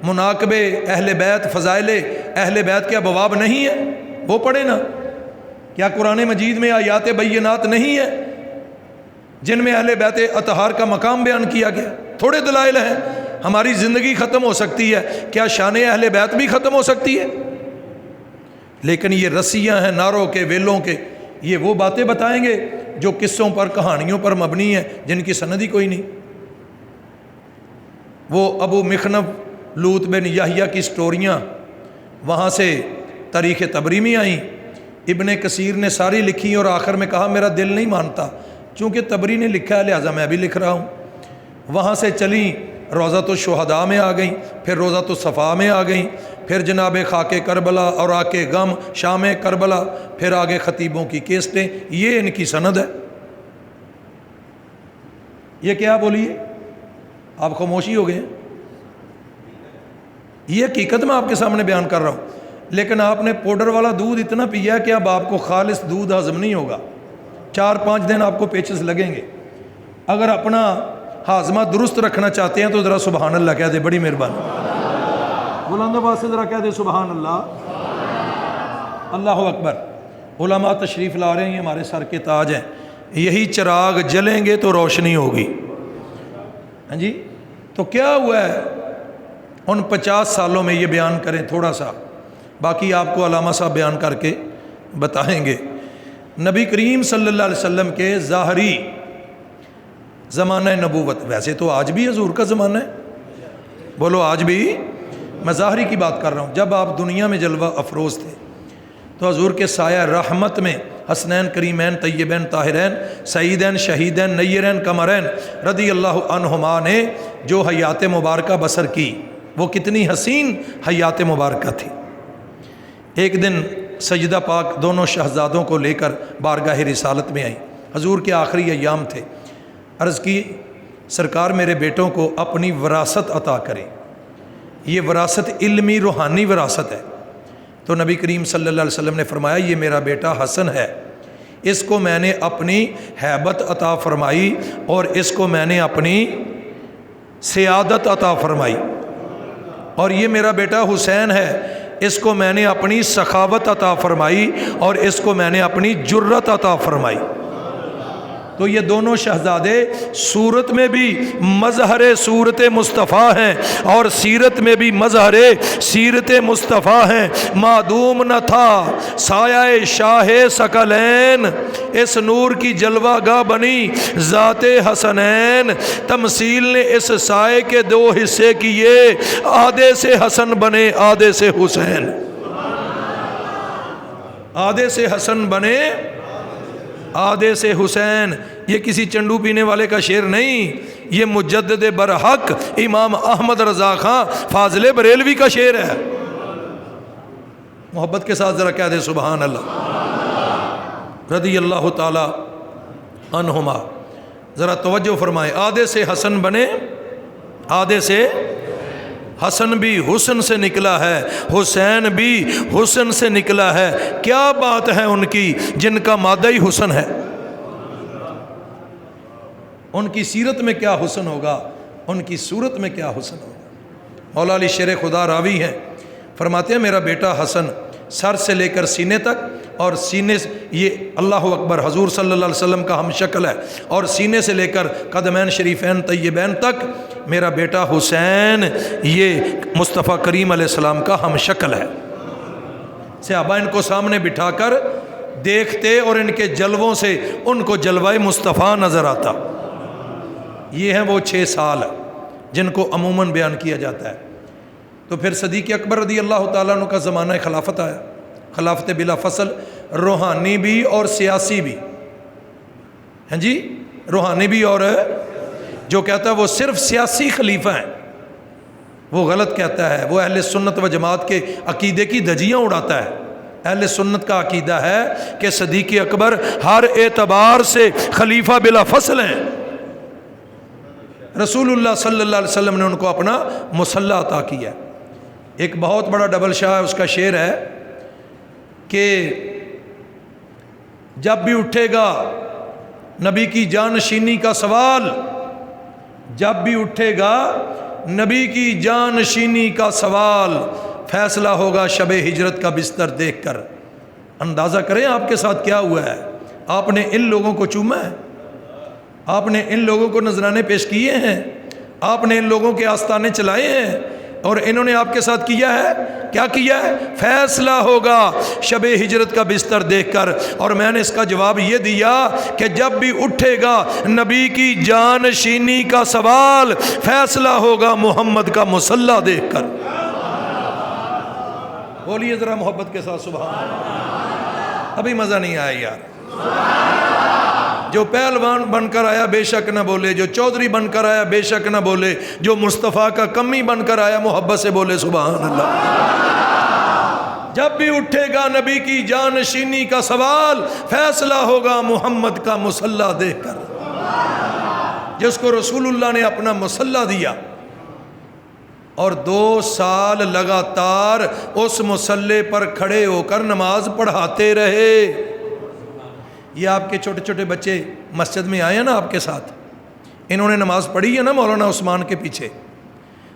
مناقبے اہل بیت، فضائل اہل بیت کے ابواب نہیں ہے؟ وہ پڑھیں نا۔ کیا قرآن مجید میں آیات بینات نہیں ہے جن میں اہل بیت اطہار کا مقام بیان کیا گیا؟ تھوڑے دلائل ہیں۔ ہماری زندگی ختم ہو سکتی ہے، کیا شان اہل بیت بھی ختم ہو سکتی ہے؟ لیکن یہ رسیاں ہیں نعروں کے، ویلوں کے، یہ وہ باتیں بتائیں گے جو قصوں پر، کہانیوں پر مبنی ہیں، جن کی سند ہی کوئی نہیں۔ وہ ابو مخنف لوط بن یحییٰ کی سٹوریاں وہاں سے تاریخ طبری میں آئیں، ابن کثیر نے ساری لکھی اور آخر میں کہا میرا دل نہیں مانتا، چونکہ طبری نے لکھا ہے لہٰذا میں بھی لکھ رہا ہوں۔ وہاں سے چلیں روضۃ الشہداء میں آ گئیں، پھر روضۃ الصفا میں آ گئیں، پھر جناب خاک کربلا اور آکے غم شام کربلا، پھر آگے خطیبوں کی کیسٹیں، یہ ان کی سند ہے۔ یہ کیا بولیے؟ آپ خاموشی ہو گئے؟ یہ حقیقت میں آپ کے سامنے بیان کر رہا ہوں، لیکن آپ نے پاؤڈر والا دودھ اتنا پیا کہ اب آپ کو خالص دودھ ہضم نہیں ہوگا، 4-5 دن آپ کو پیچز لگیں گے. اگر اپنا ہاضمہ درست رکھنا چاہتے ہیں تو ذرا سبحان اللہ کہہ دے, بڑی مہربانی. بلند آواز سے ذرا کہہ دے سبحان اللہ. اللہ اکبر. علماء تشریف لا رہے ہیں, یہ ہمارے سر کے تاج ہیں. یہی چراغ جلیں گے تو روشنی ہوگی. ہاں جی, تو کیا ہوا ہے ان 50 سالوں میں, یہ بیان کریں تھوڑا سا, باقی آپ کو علامہ صاحب بیان کر کے بتائیں گے. نبی کریم صلی اللہ علیہ وسلم کے ظاہری زمانہ نبوت, ویسے تو آج بھی حضور کا زمانہ ہے, بولو آج بھی, میں ظاہری کی بات کر رہا ہوں. جب آپ دنیا میں جلوہ افروز تھے تو حضور کے سایہ رحمت میں حسنین کریمین طیبین طاہرین سعیدین شہیدین نیرین قمرین رضی اللہ عنہما نے جو حیات مبارکہ بسر کی, وہ کتنی حسین حیات مبارکہ تھی. ایک دن سجدہ پاک دونوں شہزادوں کو لے کر بارگاہ رسالت میں آئیں. حضور کے آخری ایام تھے. عرض کی سرکار میرے بیٹوں کو اپنی وراثت عطا کریں. یہ وراثت علمی روحانی وراثت ہے. تو نبی کریم صلی اللہ علیہ وسلم نے فرمایا یہ میرا بیٹا حسن ہے, اس کو میں نے اپنی ہیبت عطا فرمائی اور اس کو میں نے اپنی سیادت عطا فرمائی. اور یہ میرا بیٹا حسین ہے, اس کو میں نے اپنی سخاوت عطا فرمائی اور اس کو میں نے اپنی جرت عطا فرمائی. تو یہ دونوں شہزادے صورت میں بھی مظہر صورت مصطفیٰ ہیں اور سیرت میں بھی مظہر سیرت مصطفیٰ ہیں. معدوم نہ تھا سایہ شاہ ثقلین, اس نور کی جلوہ گاہ بنی ذات حسنین. تمثیل نے اس سائے کے 2 حصے کیے, آدھے سے حسن بنے آدھے سے حسین. آدھے سے حسن بنے آدھے سے حسین. یہ کسی چنڈو پینے والے کا شعر نہیں, یہ مجدد برحق امام احمد رضا خان فاضل بریلوی کا شعر ہے. محبت کے ساتھ ذرا کہہ دے سبحان اللہ. رضی اللہ تعالی عنہما. ذرا توجہ فرمائیں. آدھے سے حسن بنے آدھے سے حسن بھی حسن سے نکلا ہے, حسین بھی حسن سے نکلا ہے. کیا بات ہے ان کی جن کا مادہ ہی حسن ہے. ان کی سیرت میں کیا حسن ہوگا, ان کی صورت میں کیا حسن ہوگا. مولا علی شیر خدا راوی ہیں, فرماتے ہیں میرا بیٹا حسن سر سے لے کر سینے تک, اور سینے سے یہ اللہ اکبر حضور صلی اللہ علیہ وسلم کا ہم شکل ہے, اور سینے سے لے کر قدمین شریفین طیبین تک میرا بیٹا حسین یہ مصطفیٰ کریم علیہ السلام کا ہم شکل ہے. صحابہ ان کو سامنے بٹھا کر دیکھتے اور ان کے جلووں سے ان کو جلوہ مصطفیٰ نظر آتا. یہ ہیں وہ 6 سال جن کو عموماً بیان کیا جاتا ہے. تو پھر صدیق اکبر رضی اللہ تعالیٰ عنہ کا زمانہ خلافت آیا. خلافت بلا فصل, روحانی بھی اور سیاسی بھی. ہاں جی, روحانی بھی, اور جو کہتا ہے وہ صرف سیاسی خلیفہ ہیں وہ غلط کہتا ہے. وہ اہل سنت و جماعت کے عقیدے کی دھجیاں اڑاتا ہے. اہل سنت کا عقیدہ ہے کہ صدیق اکبر ہر اعتبار سے خلیفہ بلا فصل ہیں. رسول اللہ صلی اللہ علیہ وسلم نے ان کو اپنا مصلی عطا کیا. ایک بہت بڑا ڈبل شاہ ہے, اس کا شعر ہے کہ جب بھی اٹھے گا نبی کی جانشینی کا سوال, جب بھی اٹھے گا نبی کی جانشینی کا سوال, فیصلہ ہوگا شب ہجرت کا بستر دیکھ کر. اندازہ کریں آپ کے ساتھ کیا ہوا ہے. آپ نے ان لوگوں کو چوما ہے, آپ نے ان لوگوں کو نذرانے پیش کیے ہیں, آپ نے ان لوگوں کے آستانے چلائے ہیں, اور انہوں نے آپ کے ساتھ کیا ہے. کیا کیا ہے؟ فیصلہ ہوگا شب ہجرت کا بستر دیکھ کر. اور میں نے اس کا جواب یہ دیا کہ جب بھی اٹھے گا نبی کی جانشینی کا سوال, فیصلہ ہوگا محمد کا مصلی دیکھ کر. بولیے ذرا محبت کے ساتھ سبحان اللہ. ابھی مزہ نہیں آیا یار. جو پہلوان بن کر آیا بے شک نہ بولے, جو چودھری بن کر آیا بے شک نہ بولے, جو مصطفیٰ کا کمی بن کر آیا محبت سے بولے سبحان اللہ. جب بھی اٹھے گا نبی کی جانشینی کا سوال, فیصلہ ہوگا محمد کا مصلی دیکھ کر. جس کو رسول اللہ نے اپنا مصلی دیا اور 2 سال لگاتار اس مصلی پر کھڑے ہو کر نماز پڑھاتے رہے. یہ آپ کے چھوٹے چھوٹے بچے مسجد میں آئے ہیں نا آپ کے ساتھ، انہوں نے نماز پڑھی ہے نا مولانا عثمان کے پیچھے،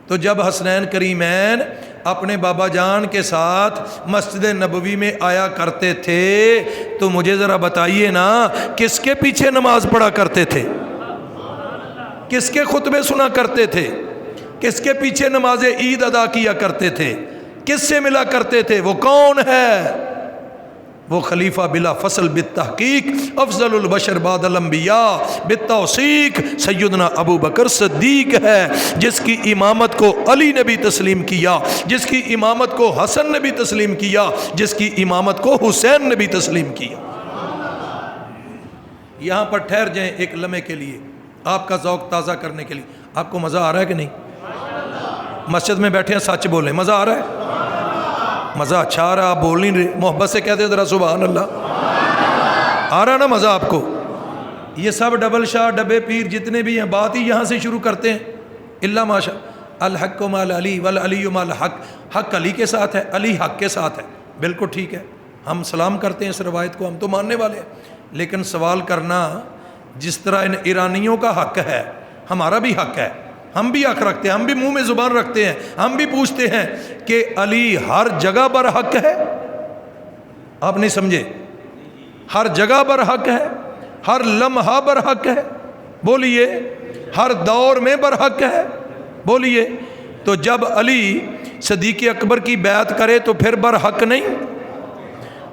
تو جب حسنین کریمین اپنے بابا جان کے ساتھ مسجد نبوی میں آیا کرتے تھے تو مجھے ذرا بتائیے نا کس کے پیچھے نماز پڑھا کرتے تھے، کس کے خطبے سنا کرتے تھے، کس کے پیچھے نماز عید ادا کیا کرتے تھے، کس سے ملا کرتے تھے؟ وہ کون ہے؟ وہ خلیفہ بلا فصل بالتحقیق افضل البشر بعد الانبیاء بالتوثیق سیدنا ابو بکر صدیق ہے، جس کی امامت کو علی نے بھی تسلیم کیا، جس کی امامت کو حسن نے بھی تسلیم کیا، جس کی امامت کو حسین نے بھی تسلیم کیا۔ یہاں پر ٹھہر جائیں ایک لمحے کے لیے، آپ کا ذوق تازہ کرنے کے لیے۔ آپ کو مزہ آ رہا ہے کہ نہیں؟ مسجد میں بیٹھے ہیں، سچ بولیں، مزہ آ رہا ہے؟ مزہ اچھا آ رہا ہے، آپ بول نہیں رہے، محبت سے کہتے ذرا سبحان اللہ۔ آ رہا نا مزہ آپ کو؟ یہ سب ڈبل شاہ ڈبے پیر جتنے بھی ہیں بات ہی یہاں سے شروع کرتے ہیں، اللہ ماشاء الحق مال علی والعلی مال حق، حق علی کے ساتھ ہے، علی حق کے ساتھ ہے، بالکل ٹھیک ہے، ہم سلام کرتے ہیں اس روایت کو، ہم تو ماننے والے ہیں، لیکن سوال کرنا جس طرح ان ایرانیوں کا حق ہے ہمارا بھی حق ہے، ہم بھی حق رکھتے ہیں، ہم بھی منہ میں زبان رکھتے ہیں، ہم بھی پوچھتے ہیں کہ علی ہر جگہ پر حق ہے؟ آپ نہیں سمجھے؟ ہر جگہ پر حق ہے، ہر لمحہ پر حق ہے، بولیے، ہر دور میں پر حق ہے، بولیے۔ تو جب علی صدیق اکبر کی بیعت کرے تو پھر برحق نہیں؟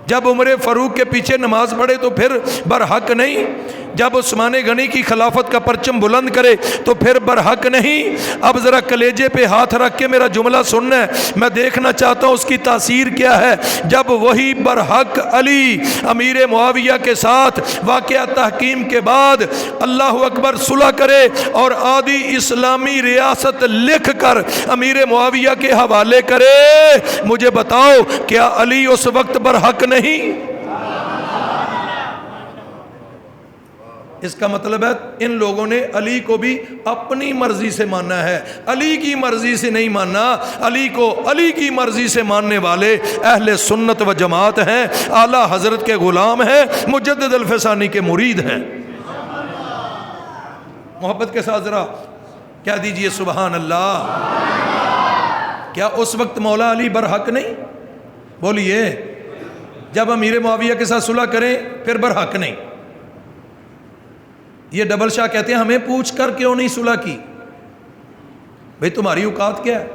جب عمر فاروق کے پیچھے نماز پڑھے تو پھر برحق نہیں؟ جب عثمان غنی کی خلافت کا پرچم بلند کرے تو پھر برحق نہیں؟ اب ذرا کلیجے پہ ہاتھ رکھ کے میرا جملہ سننا ہے، میں دیکھنا چاہتا ہوں اس کی تاثیر کیا ہے۔ جب وہی برحق علی امیر معاویہ کے ساتھ واقعہ تحکیم کے بعد اللہ اکبر صلح کرے اور آدھی اسلامی ریاست لکھ کر امیر معاویہ کے حوالے کرے، مجھے بتاؤ کیا علی اس وقت برحق نہیں؟ اس کا مطلب ہے ان لوگوں نے علی کو بھی اپنی مرضی سے ماننا ہے، علی کی مرضی سے نہیں ماننا، علی کو علی کی مرضی سے ماننے والے اہل سنت و جماعت ہیں، اعلیٰ حضرت کے غلام ہیں، مجدد الفسانی کے مرید ہیں۔ محبت کے ساتھ ذرا کیا دیجئے سبحان اللہ۔ کیا اس وقت مولا علی برحق نہیں؟ بولیے، جب امیر معاویہ کے ساتھ صلح کریں پھر برحق نہیں؟ یہ ڈبل شاہ کہتے ہیں ہمیں پوچھ کر کیوں نہیں صلح کی؟ بھئی تمہاری اوقات کیا ہے؟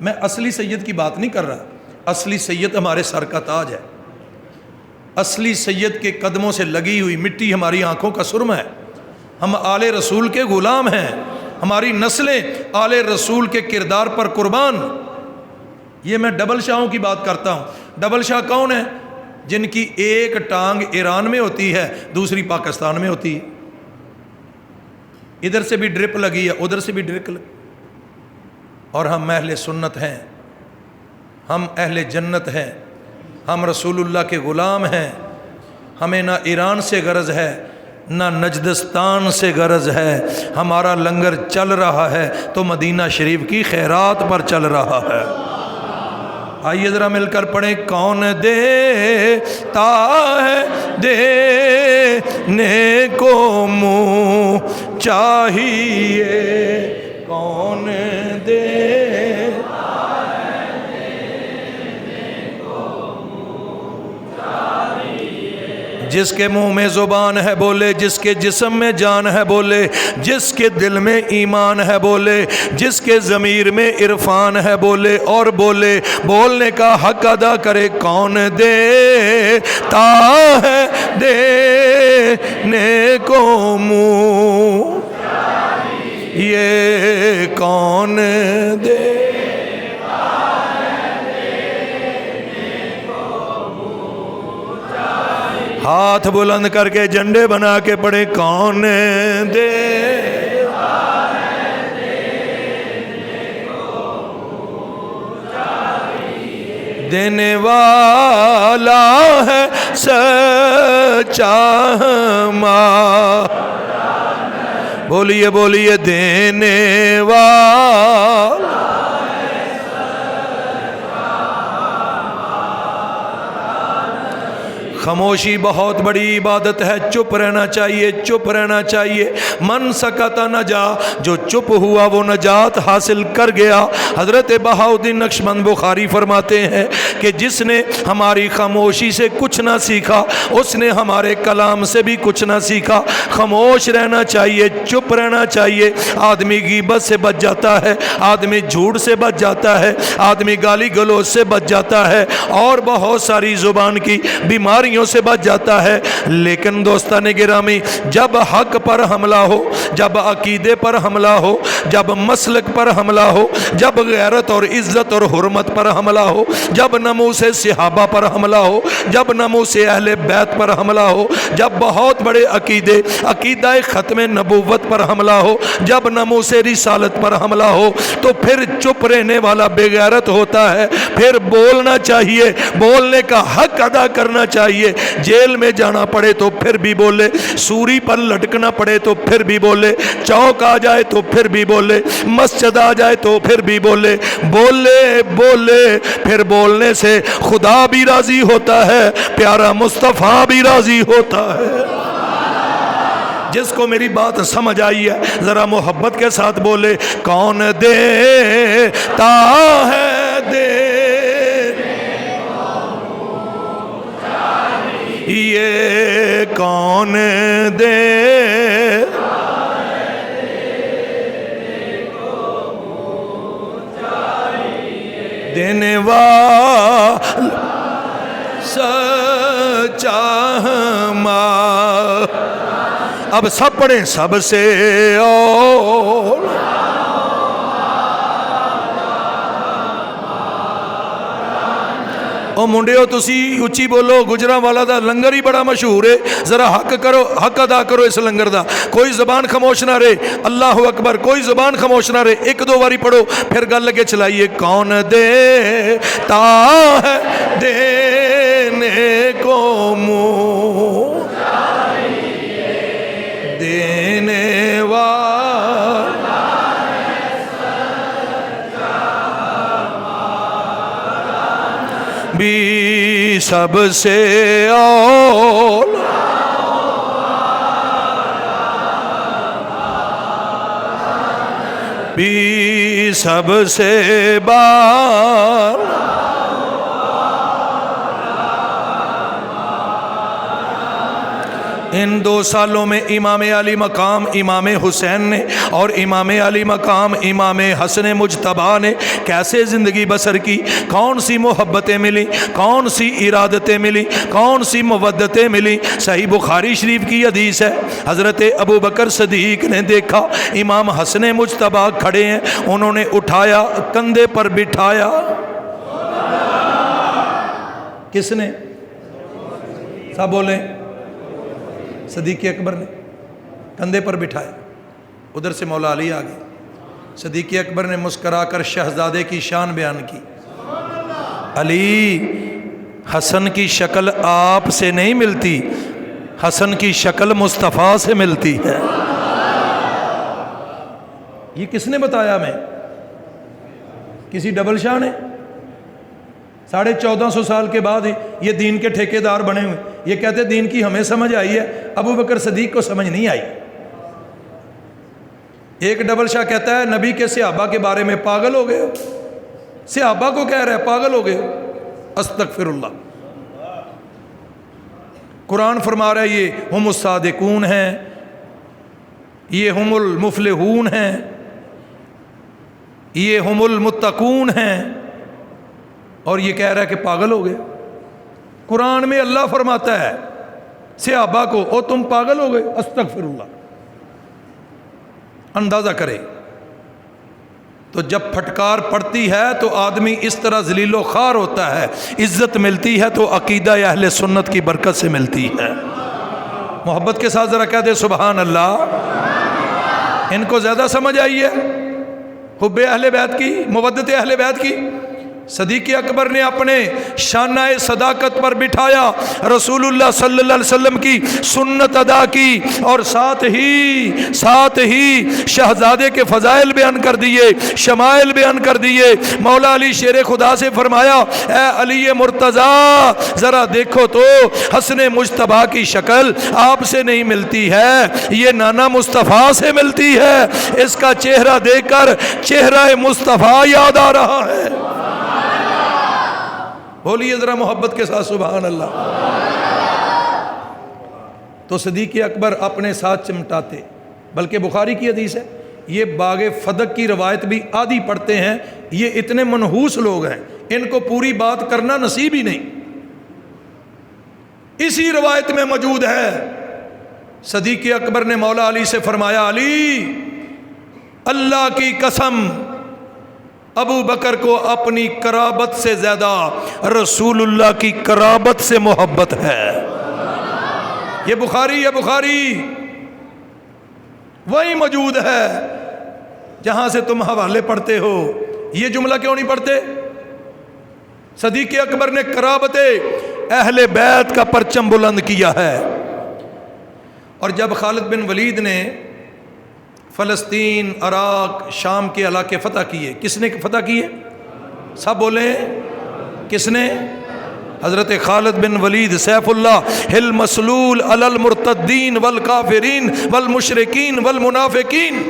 میں اصلی سید کی بات نہیں کر رہا، اصلی سید ہمارے سر کا تاج ہے، اصلی سید کے قدموں سے لگی ہوئی مٹی ہماری آنکھوں کا سرمہ ہے، ہم آل رسول کے غلام ہیں، ہماری نسلیں آل رسول کے کردار پر قربان۔ یہ میں ڈبل شاہوں کی بات کرتا ہوں۔ ڈبل شاہ کون ہیں؟ جن کی ایک ٹانگ ایران میں ہوتی ہے، دوسری پاکستان میں ہوتی ہے، ادھر سے بھی ڈرپ لگی ہے، ادھر سے بھی ڈرپ لگی، اور ہم اہل سنت ہیں، ہم اہل جنت ہیں، ہم رسول اللہ کے غلام ہیں، ہمیں نہ ایران سے غرض ہے نہ نجدستان سے غرض ہے، ہمارا لنگر چل رہا ہے تو مدینہ شریف کی خیرات پر چل رہا ہے۔ آئیے ذرا مل کر پڑھیں، کون دیتا ہے دینے کو منہ چاہیے، کون دیتا ہے دینے کو منہ چاہیے، جس کے منہ میں زبان ہے بولے، جس کے جسم میں جان ہے بولے، جس کے دل میں ایمان ہے بولے، جس کے ضمیر میں عرفان ہے بولے، اور بولے، بولنے کا حق ادا کرے۔ کون دیتا ہے دینے کو منہ یہ، کون دیتا ہے دینے کو منہ چاہیے، ہاتھ بلند کر کے جھنڈے بنا کے پڑھے، کون دیتا ہے دینے کو منہ چاہیے، دینے والا ہے سچا ہمارا، بولیے بولیے، دینے والا ہے سچا ہمارا، خاموشی بہت بڑی عبادت ہے، چپ رہنا چاہیے، چپ رہنا چاہیے۔ من سکت نجا، جو چپ ہوا وہ نجات حاصل کر گیا۔ حضرت بہاؤالدین نقشبند بخاری فرماتے ہیں کہ جس نے ہماری خاموشی سے کچھ نہ سیکھا اس نے ہمارے کلام سے بھی کچھ نہ سیکھا۔ خاموش رہنا چاہیے، چپ رہنا چاہیے۔ آدمی غیبت سے بچ جاتا ہے، آدمی جھوٹ سے بچ جاتا ہے، آدمی گالی گلوچ سے بچ جاتا ہے اور بہت ساری زبان کی بیماریوں سے بچ جاتا ہے۔ لیکن دوستان گرامی، جب حق پر حملہ ہو، جب عقیدے پر حملہ ہو، جب مسلک پر حملہ ہو، جب غیرت اور عزت اور حرمت پر حملہ ہو، جب ناموس صحابہ پر حملہ ہو، جب ناموس اہل بیت پر حملہ ہو، جب بہت بڑے عقیدہ ختم نبوت پر حملہ ہو، جب ناموس رسالت پر حملہ ہو، تو پھر چپ رہنے والا بے غیرت ہوتا ہے۔ پھر بولنا چاہیے، بولنے کا حق ادا کرنا چاہیے۔ جیل میں جانا پڑے تو پھر بھی بولے، سوری پر لٹکنا پڑے تو پھر بھی بولے، چوک آ جائے تو پھر بھی بولے، مسجد آ جائے تو پھر بھی بولے، بولے۔ پھر بولنے سے خدا بھی راضی ہوتا ہے، پیارا مصطفیٰ بھی راضی ہوتا ہے۔ جس کو میری بات سمجھ آئی ہے ذرا محبت کے ساتھ بولے، کون دیتا ہے دے یہ کون دے دینے والا سچا ماں۔ اب سب پڑھیں، سب سے اور او منڈیو تسی اچھی بولو، گجرانوالا دا لنگر ہی بڑا مشہور ہے، ذرا حق کرو، حق ادا کرو اس لنگر دا۔ کوئی زبان خاموش نہ رہے، اللہ اکبر، کوئی زبان خاموش نہ رہے، ایک دو باری پڑھو پھر گل لگے چلائیے۔ کون دیتا ہے دینے کو منہ دینے والا بھی سب سے اولا بھی سب سے بار ان 2 سالوں میں امام علی مقام امام حسین نے اور امام علی مقام امام حسن مجتبیٰ نے کیسے زندگی بسر کی، کون سی محبتیں ملی، کون سی ارادتیں ملی، کون سی مودتیں ملی۔ صحیح بخاری شریف کی حدیث ہے، حضرت ابو بکر صدیق نے دیکھا امام حسن مجتبیٰ کھڑے ہیں، انہوں نے اٹھایا، کندھے پر بٹھایا۔ کس نے؟ سب بولیں، صدیق اکبر نے کندھے پر بٹھائے۔ ادھر سے مولا علی آ گئے، صدیق اکبر نے مسکرا کر شہزادے کی شان بیان کی۔ علی، حسن کی شکل آپ سے نہیں ملتی، حسن کی شکل مصطفیٰ سے ملتی ہے۔ یہ کس نے بتایا؟ میں کسی ڈبل شاہ نے؟ 1450 سال کے بعد یہ دین کے ٹھیکیدار بنے ہوئے، یہ کہتے دین کی ہمیں سمجھ آئی ہے، ابو بکر صدیق کو سمجھ نہیں آئی۔ ایک ڈبل شاہ کہتا ہے نبی کے صحابہ کے بارے میں پاگل ہو گئے ہو، صحابہ کو کہہ رہا ہے پاگل ہو گئے ہو۔ استغفر اللہ۔ قرآن فرما رہا ہے یہ ہم الصادقون ہیں، یہ ہم المفلحون ہیں، یہ ہم المتقون ہیں، اور یہ کہہ رہا ہے کہ پاگل ہو گئے۔ قرآن میں اللہ فرماتا ہے صحابہ کو او تم پاگل ہو گئے۔ استغفر اللہ۔ اندازہ کرے تو جب پھٹکار پڑتی ہے تو آدمی اس طرح ذلیل و خوار ہوتا ہے، عزت ملتی ہے تو عقیدہ اہل سنت کی برکت سے ملتی ہے۔ محبت کے ساتھ ذرا کہہ دے سبحان اللہ۔ ان کو زیادہ سمجھ آئی ہے حب اہل بیت کی، مودت اہل بیت کی۔ صدیق اکبر نے اپنے شانہ صداقت پر بٹھایا، رسول اللہ صلی اللہ علیہ وسلم کی سنت ادا کی، اور ساتھ ہی شہزادے کے فضائل بیان کر دیے، شمائل بیان کر دیے۔ مولا علی شیر خدا سے فرمایا، اے علی مرتضیٰ ذرا دیکھو تو حسن مجتبیٰ کی شکل آپ سے نہیں ملتی ہے، یہ نانا مصطفیٰ سے ملتی ہے، اس کا چہرہ دیکھ کر چہرہ مصطفیٰ یاد آ رہا ہے۔ بولیے ذرا محبت کے ساتھ سبحان اللہ۔ تو صدیق اکبر اپنے ساتھ چمٹاتے، بلکہ بخاری کی حدیث ہے، یہ باغ فدق کی روایت بھی آدھی پڑھتے ہیں، یہ اتنے منحوس لوگ ہیں ان کو پوری بات کرنا نصیب ہی نہیں۔ اسی روایت میں موجود ہے، صدیق اکبر نے مولا علی سے فرمایا، علی اللہ کی قسم ابو بکر کو اپنی قرابت سے زیادہ رسول اللہ کی قرابت سے محبت ہے۔ یہ بخاری وہی موجود ہے جہاں سے تم حوالے پڑھتے ہو، یہ جملہ کیوں نہیں پڑھتے؟ صدیق اکبر نے قرابت اہل بیت کا پرچم بلند کیا ہے۔ اور جب خالد بن ولید نے فلسطین، عراق، شام کے علاقے فتح کیے، کس نے فتح کیے؟ سب بولیں، کس نے؟ حضرت خالد بن ولید سیف اللہ المسلول علی المرتدین والکافرین والمشرکین والمنافقین،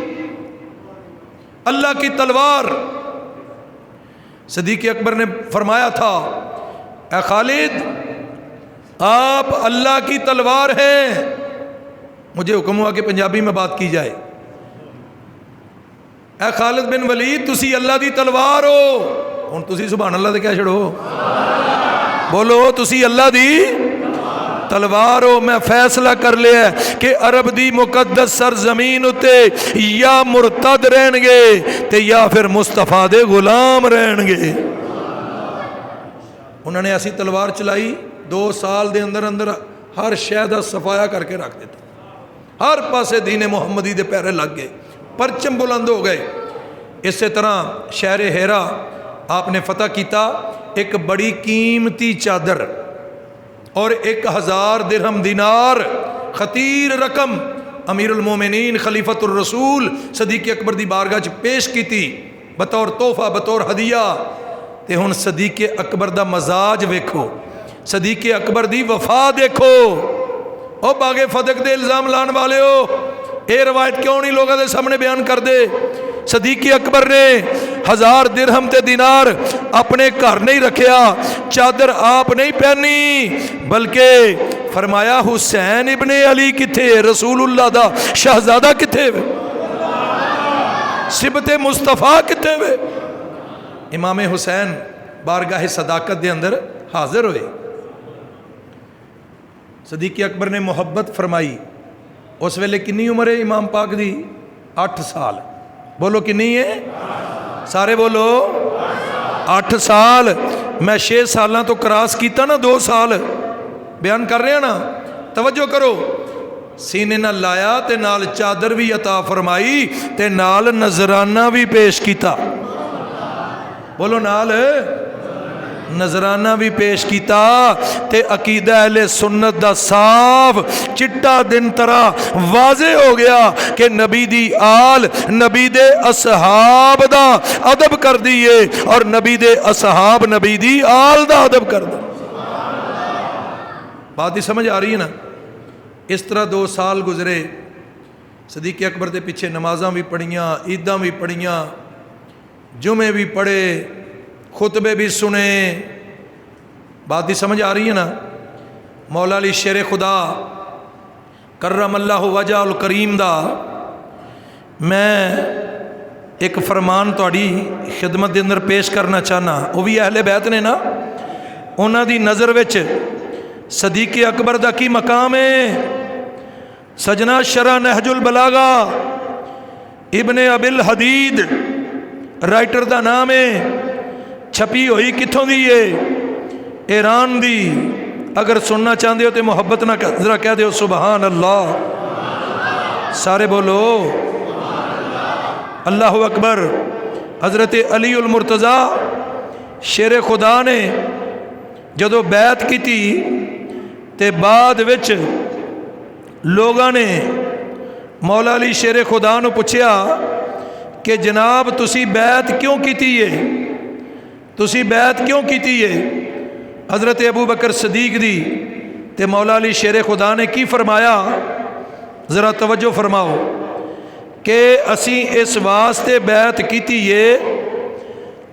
اللہ کی تلوار۔ صدیق اکبر نے فرمایا تھا، اے خالد آپ اللہ کی تلوار ہیں۔ مجھے حکم ہوا کہ پنجابی میں بات کی جائے، اے خالد بن ولید تسی اللہ دی تلوار ہو۔ ہن تسی سبحان اللہ دے کیا چھڑو، بولو تسی اللہ دی تلوار ہو۔ میں فیصلہ کر لیا کہ عرب دی مقدس سرزمین اتے یا مرتد رہن گے تے یا پھر مصطفیٰ دے غلام رہن گے۔ انہوں نے ایسی تلوار چلائی، 2 سال دے اندر اندر ہر شے دا صفایا کر کے رکھ دیتا، ہر پاسے دین محمدی دے پیرے لگ گئے، پرچم بلند ہو گئے۔ اسی طرح شہر ہیرا آپ نے فتح کیتا، ایک بڑی قیمتی چادر اور 1000 درہم دینار، خطیر رقم امیر المومنین خلیفۃ الرسول صدیق اکبر دی بارگاہ چ پیش کیتی بطور تحفہ، بطور ہدیہ۔ تے ہن صدیق اکبر دا مزاج ویکھو، صدیق اکبر دی وفا دیکھو۔ او باغ فتح دے الزام لان والے ہو، اے روایت کیوں نہیں لوگوں دے سامنے بیان کر دے؟ صدیق اکبر نے 1000 درہم تے دینار اپنے گھر نہیں رکھیا، چادر آپ نہیں پہنی، بلکہ فرمایا حسین ابن علی کتھے، رسول اللہ دا شہزادہ کتھے وے، سبت مصطفیٰ کتھے وے؟ امام حسین بارگاہ صداقت دے اندر حاضر ہوئے۔ صدیق اکبر نے محبت فرمائی۔ اس ویلے کنی عمر ہے امام پاک دی؟ 8 سال۔ بولو کنی ہے؟ سارے بولو 8 سال۔ میں 6 سالاں تو کراس کیتا نا، 2 سال بیان کر رہے ہیں نا، توجہ کرو۔ سینے نہ لایا تے نال چادر بھی عطا فرمائی تے نال نذرانہ بھی پیش کیتا۔ بولو نال نذرانہ بھی پیش کیتا تے عقیدہ اہل سنت دا صاف چٹا دن طرح واضح ہو گیا کہ نبی دی آل، نبی دے اصحاب دا ادب کر دیئے، اور نبی دے اصحاب نبی دی آل دا ادب کر دی۔ بات ہی سمجھ آ رہی ہے نا؟ اس طرح 2 سال گزرے، صدیق اکبر دے پیچھے نمازاں بھی پڑھیاں، عیداں بھی پڑھیاں، جمعے بھی پڑھے، خطبے بھی سنے۔ بات ہی سمجھ آ رہی ہے نا؟ مولا علی شیر خدا کرم اللہ وجہ الکریم دا میں ایک فرمان تہاڈی خدمت دے اندر پیش کرنا چاہنا، وہ بھی اہل بیت نے نا، انہاں دی نظر وچ صدیق اکبر دا کی مقام ہے؟ سجنا شرح نہج البلاغہ ابن ابی الحدید رائٹر دا نام ہے، چھپی ہوئی کتھوں دی ہے؟ ایران دی۔ اگر سننا چاہتے ہو تو محبت نہ ذرا کہہ دیو سبحان اللہ، سارے بولو اللہ اکبر۔ حضرت علی المرتضیٰ شیر خدا نے جدو بیعت کی تے بعد وچ لوگاں نے مولا علی شیر خدا نو پوچھیا کہ جناب تسی بیعت کیوں کیتی ہے، تسی بیعت کیوں کیتی ہے؟ حضرت ابو بکر صدیق دی تے مولا علی شیر خدا نے کی فرمایا؟ ذرا توجہ فرماؤ کہ اسی اس واسطے بیعت کیتی ہے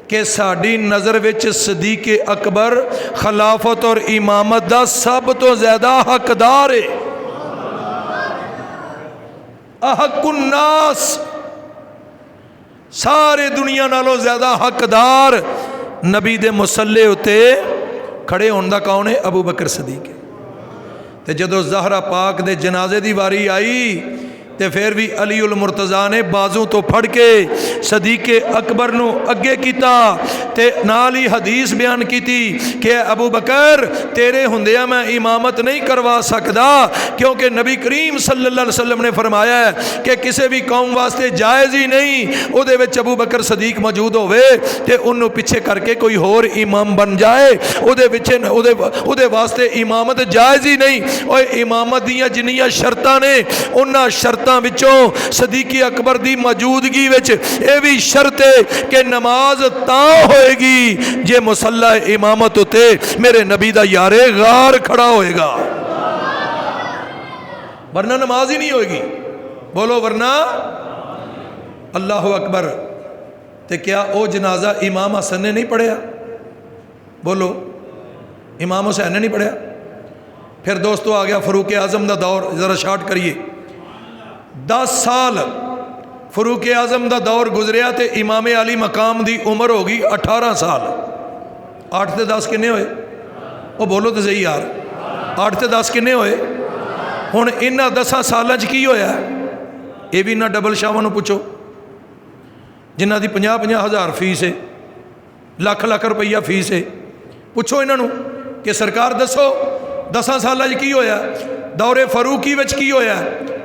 کہ ساڈی نظر وچ صدیق اکبر خلافت اور امامت دا سب تو زیادہ حقدار ہے، احق الناس، سارے دنیا نالوں زیادہ حقدار نبی دے مصلے ہوتے کھڑے ہون دا کون ہے؟ ابو بکر صدیق ہے۔ تے جدو زہرا پاک دے جنازے دی واری آئی تے پھر بھی علی المرتضیٰ نے بازو تو پھڑ کے صدیق اکبر نو اگے کیتا تے نال ہی حدیث بیان کیتی کہ ابو بکر تیرے ہوندیاں میں امامت نہیں کروا سکدا، کیونکہ نبی کریم صلی اللہ علیہ وسلم نے فرمایا ہے کہ کسی بھی قوم واسطے جائز ہی نہیں او دے وچ ابو بکر صدیق موجود ہوئے تے انہوں پیچھے کر کے کوئی اور امام بن جائے، او دے واسطے امامت جائز ہی نہیں۔ اوے امامت دیاں جنیاں شرطاں نے انہاں شرطاں وچوں صدیق اکبر دی موجودگی وچ اے بھی شرط ہے کہ نماز تاں ہوئے گی جے مصلی امامت ہوتے میرے نبی دا یار غار کھڑا ہوئے گا، ورنہ نماز ہی نہیں ہوئے گی۔ بولو ورنہ۔ اللہ اکبر۔ تے کیا او جنازہ امام حسن نے نہیں پڑھیا؟ بولو امام حسین نے نہیں پڑھیا؟ پھر دوستو آ گیا فاروق اعظم دا دور، ذرا شارٹ کریے۔ 10 سال فاروق اعظم دا دور گزریا تے امام علی مقام دی عمر ہوگی 18 سال۔ 8 تے 10 کنے ہوئے؟ وہ بولو تو صحیح یار، 8 تے 10 کنے ہوئے؟ ہن انہاں 10 سالاں کی ہویا ہے؟ یہ بھی نہ ڈبل شاواں نو پوچھو جنہ دی 50-50 ہزار فیس ہے، لاکھ لاکھ روپیہ فیس ہے، پوچھو انہاں نو کہ سرکار دسو 10 سالاں کی ہویا؟ دور فاروقی وچ کی ہویا؟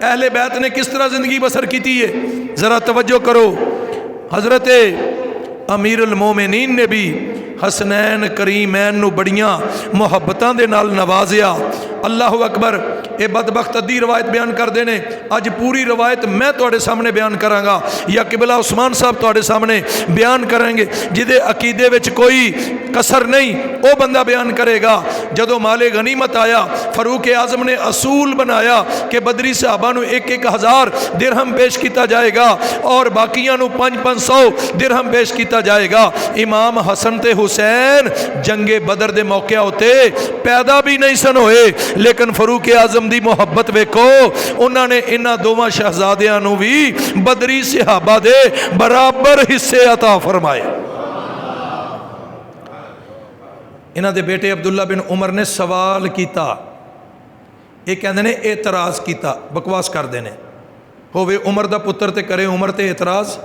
اہل بیت نے کس طرح زندگی بسر کیتی ہے؟ ذرا توجہ کرو۔ حضرت امیر المومنین نے بھی حسنین کریمین نو بڑیاں محبتاں دے نال نوازیا۔ اللہ اکبر۔ اے بدبخت ادھی روایت بیان کر دینے، اج پوری روایت میں توڑے سامنے بیان کراں گا یا قبلہ عثمان صاحب توڑے سامنے بیان کریں گے، جدے عقیدے وچ کوئی کسر نہیں او بندہ بیان کرے گا۔ جدو مال غنیمت آیا فاروق اعظم نے اصول بنایا کہ بدری صحابہ نو 1,000 درہم پیش کیتا جائے گا اور باقیاں نو 500 درہم پیش کیتا جائے گا۔ امام حسن تے حسین جنگ بدر دے موقع ہوتے پیدا بھی نہیں سن ہوئے، لیکن فاروق اعظم دی محبت ویکھو، انہاں نے انہاں دوواں شہزادیاں نو بھی بدری صحابہ دے برابر حصے عطا فرمائے۔ انہاں دے بیٹے عبداللہ بن عمر نے سوال کیتا، یہ کہندے نے اعتراض کیتا، بکواس کر دینے ہوئے عمر دا پتر تے کرے عمر تے اعتراض۔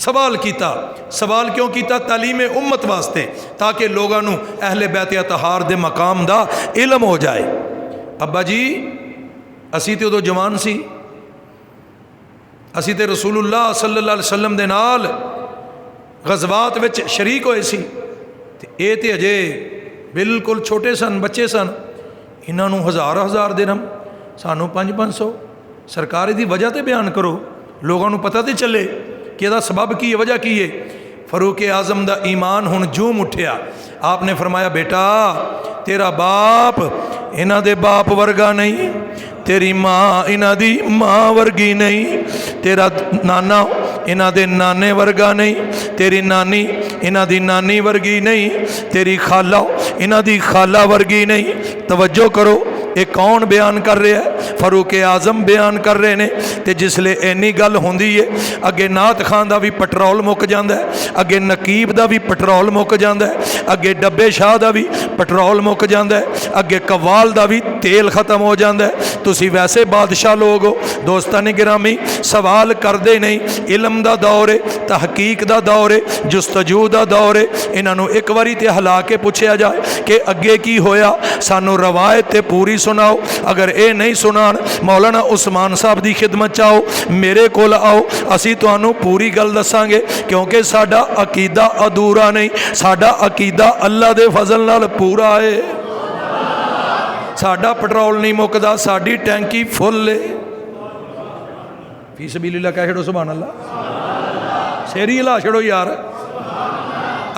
سوال کیتا، سوال کیوں کیتا؟ تعلیم امت واسطے، تاکہ لوگاں نو اہل بیت اطہار دے مقام دا علم ہو جائے۔ ابا جی اسی تے ادو جوان سی، اسی تے رسول اللہ صلی اللہ علیہ وسلم دے نال غزوات وچ شریک ہوئے سی، اے تے اجے بالکل چھوٹے سن، بچے سن، انہاں نو 1000 درہم، سانو 500۔ سرکار دی وجہ تے بیان کرو، لوگاں نو پتہ تے چلے کہ دا سبب کی ہے، وجہ کی ہے۔ فاروق اعظم دا ایمان ہن جوم اٹھیا، آپ نے فرمایا بیٹا تیرا باپ انہاں دے باپ ورگا نہیں، تیری ماں انہاں دی ماں ورگی نہیں، تیرا نانا انہاں دے نانے ورگا نہیں، تیری نانی انہاں دی نانی ورگی نہیں، تیری خالہ انہاں دی خالہ ورگی نہیں۔ توجہ کرو، یہ کون بیان کر رہے ہیں؟ فاروق اعظم بیان کر رہے ہیں۔ تے جس لے اینی گل ہوندی ہے اگے نعت خان دا بھی پٹرول مک جاندا ہے، اگے نقیب دا بھی پٹرول مک جاندا ہے، اگے ڈبے شاہ دا بھی پٹرول مک جاندا ہے، اگے قوال دا بھی تیل ختم ہو جاندہ ہے. تسی ویسے بادشاہ لوگ ہو. دوستان گرامی سوال کر دے نہیں. علم دا دور ہے, تحقیق دا دور ہے, جستجو دا دور ہے. انہوں ایک واری تے ہلا کے پوچھیا جائے کہ اگے کی ہویا, سانو روایت تے پوری سناؤ. اگر اے نہیں سنان مولانا عثمان صاحب دی خدمت چاہو, میرے کول آؤ, اسی تانوں پوری گل دساں گے. کیونکہ ساڈا عقیدہ ادھورا نہیں, ساڈا عقیدہ اللہ دے فضل نال پورا ہے. ساڈا پٹرول نہیں مکدا, ساڈی ٹینکی فل ہے. فی سبیل اللہ کہہ چھڑو سبحان اللہ, سیری ہلا چھڑو یار,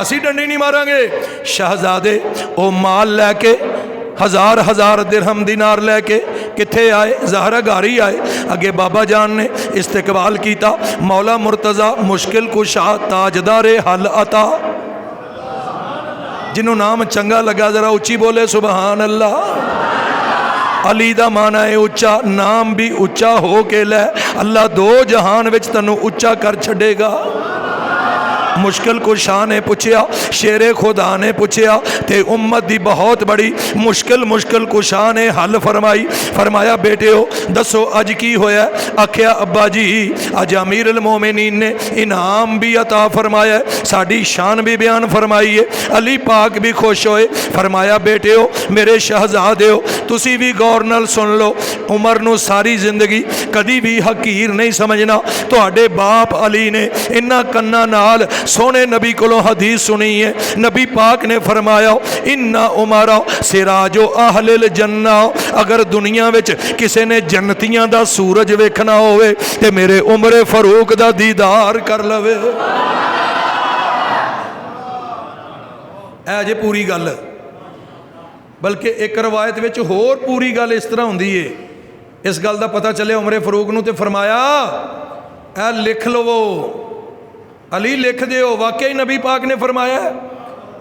اسی ڈنڈی نہیں ماریں گے. شہزادے او مال لے کے ہزار درہم دینار لے کے کتھے آئے؟ زہرہ گاری آئے. اگے بابا جان نے استقبال کیتا, مولا مرتضی مشکل کشا تاجدار حل عطا. جنہوں نام چنگا لگا ذرا اچھی بولے سبحان اللہ. علی دا معنی ہے اچا, نام بھی اچا ہو کے لے, اللہ دو جہان وچ تنو اچا کر چھڑے گا. مشکل کشا نے پوچھیا, شیر خدا نے پوچھیا, تے امت دی بہت بڑی مشکل کشا نے حل فرمائی. فرمایا بیٹے ہو دسو اج کی ہویا ہے؟ آکھیا ابا جی اج امیر المومنین نے انعام بھی عطا فرمایا ہے, ساڈی شان بھی بیان فرمائی ہے. علی پاک بھی خوش ہوئے. فرمایا بیٹے ہو میرے شہزادے ہو, تسی بھی غور نال سن لو. عمر نو ساری زندگی کدی بھی حقیر نہیں سمجھنا. تواڈے باپ علی نے انہاں کناں نال سونے نبی کو حدیث سنی ہے. نبی پاک نے فرمایا اِنَّا عُمَرَ سِرَاجُ اہل الجنہ. اگر دنیا وچ کسے نے جنتیاں دا سورج ویکھنا ہوئے تے میرے عمر فاروق دا دیدار کر لوے. اے جے پوری گل, بلکہ ایک روایت وچ ہور پوری گل اس طرح ہوندی ہے. اس گل دا پتہ چلے عمر فاروق نو تے فرمایا اے لکھ لو, علی لکھ دے ہو. واقعی نبی پاک نے فرمایا ہے.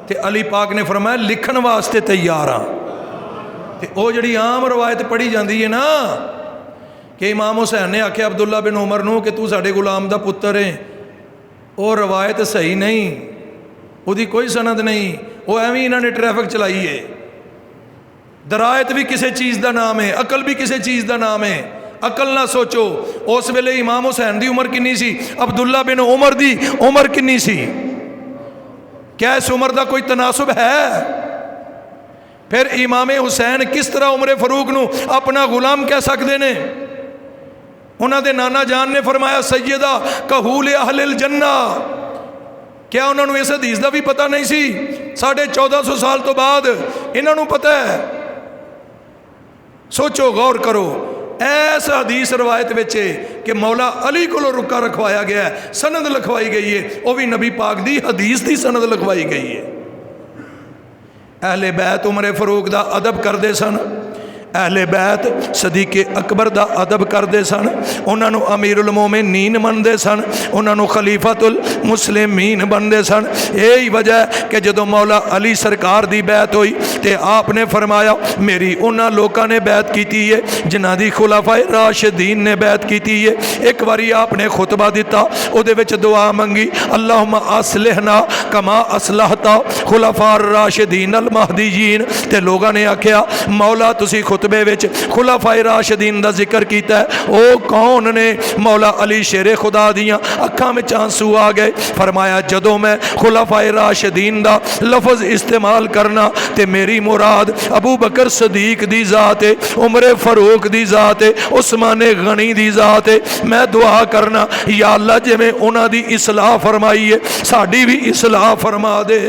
تے علی پاک نے فرمایا لکھن واسطے تیار ہاں. تے او جڑی عام روایت پڑھی جاندی ہے نا کہ امام حسین نے آکھیا عبداللہ بن عمر نو کہ تو ساڈے غلام دا پتر ہے, او روایت صحیح نہیں, او دی کوئی سند نہیں. او ایویں انہاں نے ٹریفک چلائی ہے. درایت بھی کسی چیز دا نام ہے, عقل بھی کسی چیز دا نام ہے. عقل نہ سوچو. اس ویلے امام حسین دی عمر کنی سی, عبداللہ بن عمر دی عمر کنی سی؟ کیا اس عمر دا کوئی تناسب ہے؟ پھر امام حسین کس طرح عمر فاروق نو اپنا غلام کہہ سکتے نے؟ انہاں دے نانا جان نے فرمایا سیدہ کہول اہل الجنہ. کیا انہوں نے اس حدیث دا بھی پتہ نہیں سی؟ 1450 سال تو بعد انہوں نے پتہ ہے. سوچو غور کرو. ایسا حدیث روایت بچے کہ مولا علی کو رکا رکھوایا گیا ہے, سند لکھوائی گئی ہے, وہ بھی نبی پاک دی حدیث دی سند لکھوائی گئی ہے. اہل بیت عمر فاروق دا ادب کر دے سن, اہل بیت صدیق اکبر دا ادب کر دے سن, انہاں نو امیر المومنین من دے سن, انہاں نو خلیفۃ المسلمین بن دے سن. یہی وجہ ہے کہ جدو مولا علی سرکار دی بیعت ہوئی تے آپ نے فرمایا میری انہاں لوکاں نے بیعت کیتی ہے جنہاں دی خلفائے راشدین نے بیعت کیتی ہے. ایک واری آپ نے خطبہ دیتا, او دے وچ دعا منگی اللہم اصلحنا کما اصلحت خلفاء الراشدین المہدیین. تے لوگاں نے آکھیا مولا تسی خطبے وچ خلفاء راشدین دا ذکر کیتا ہے, او کون نے؟ مولا علی شیر خدا دیاں اکھاں میں آنسو آ گئے. فرمایا جدوں میں خلفاء راشدین دا لفظ استعمال کرنا تے میری مراد ابو بکر صدیق دی ذات ہے, عمر فاروق دی ذات ہے, عثمان غنی دی ذات ہے. میں دعا کرنا یا اللہ جے میں انہاں دی اصلاح فرمائی ہے ساڈی بھی اصلاح فرما دے.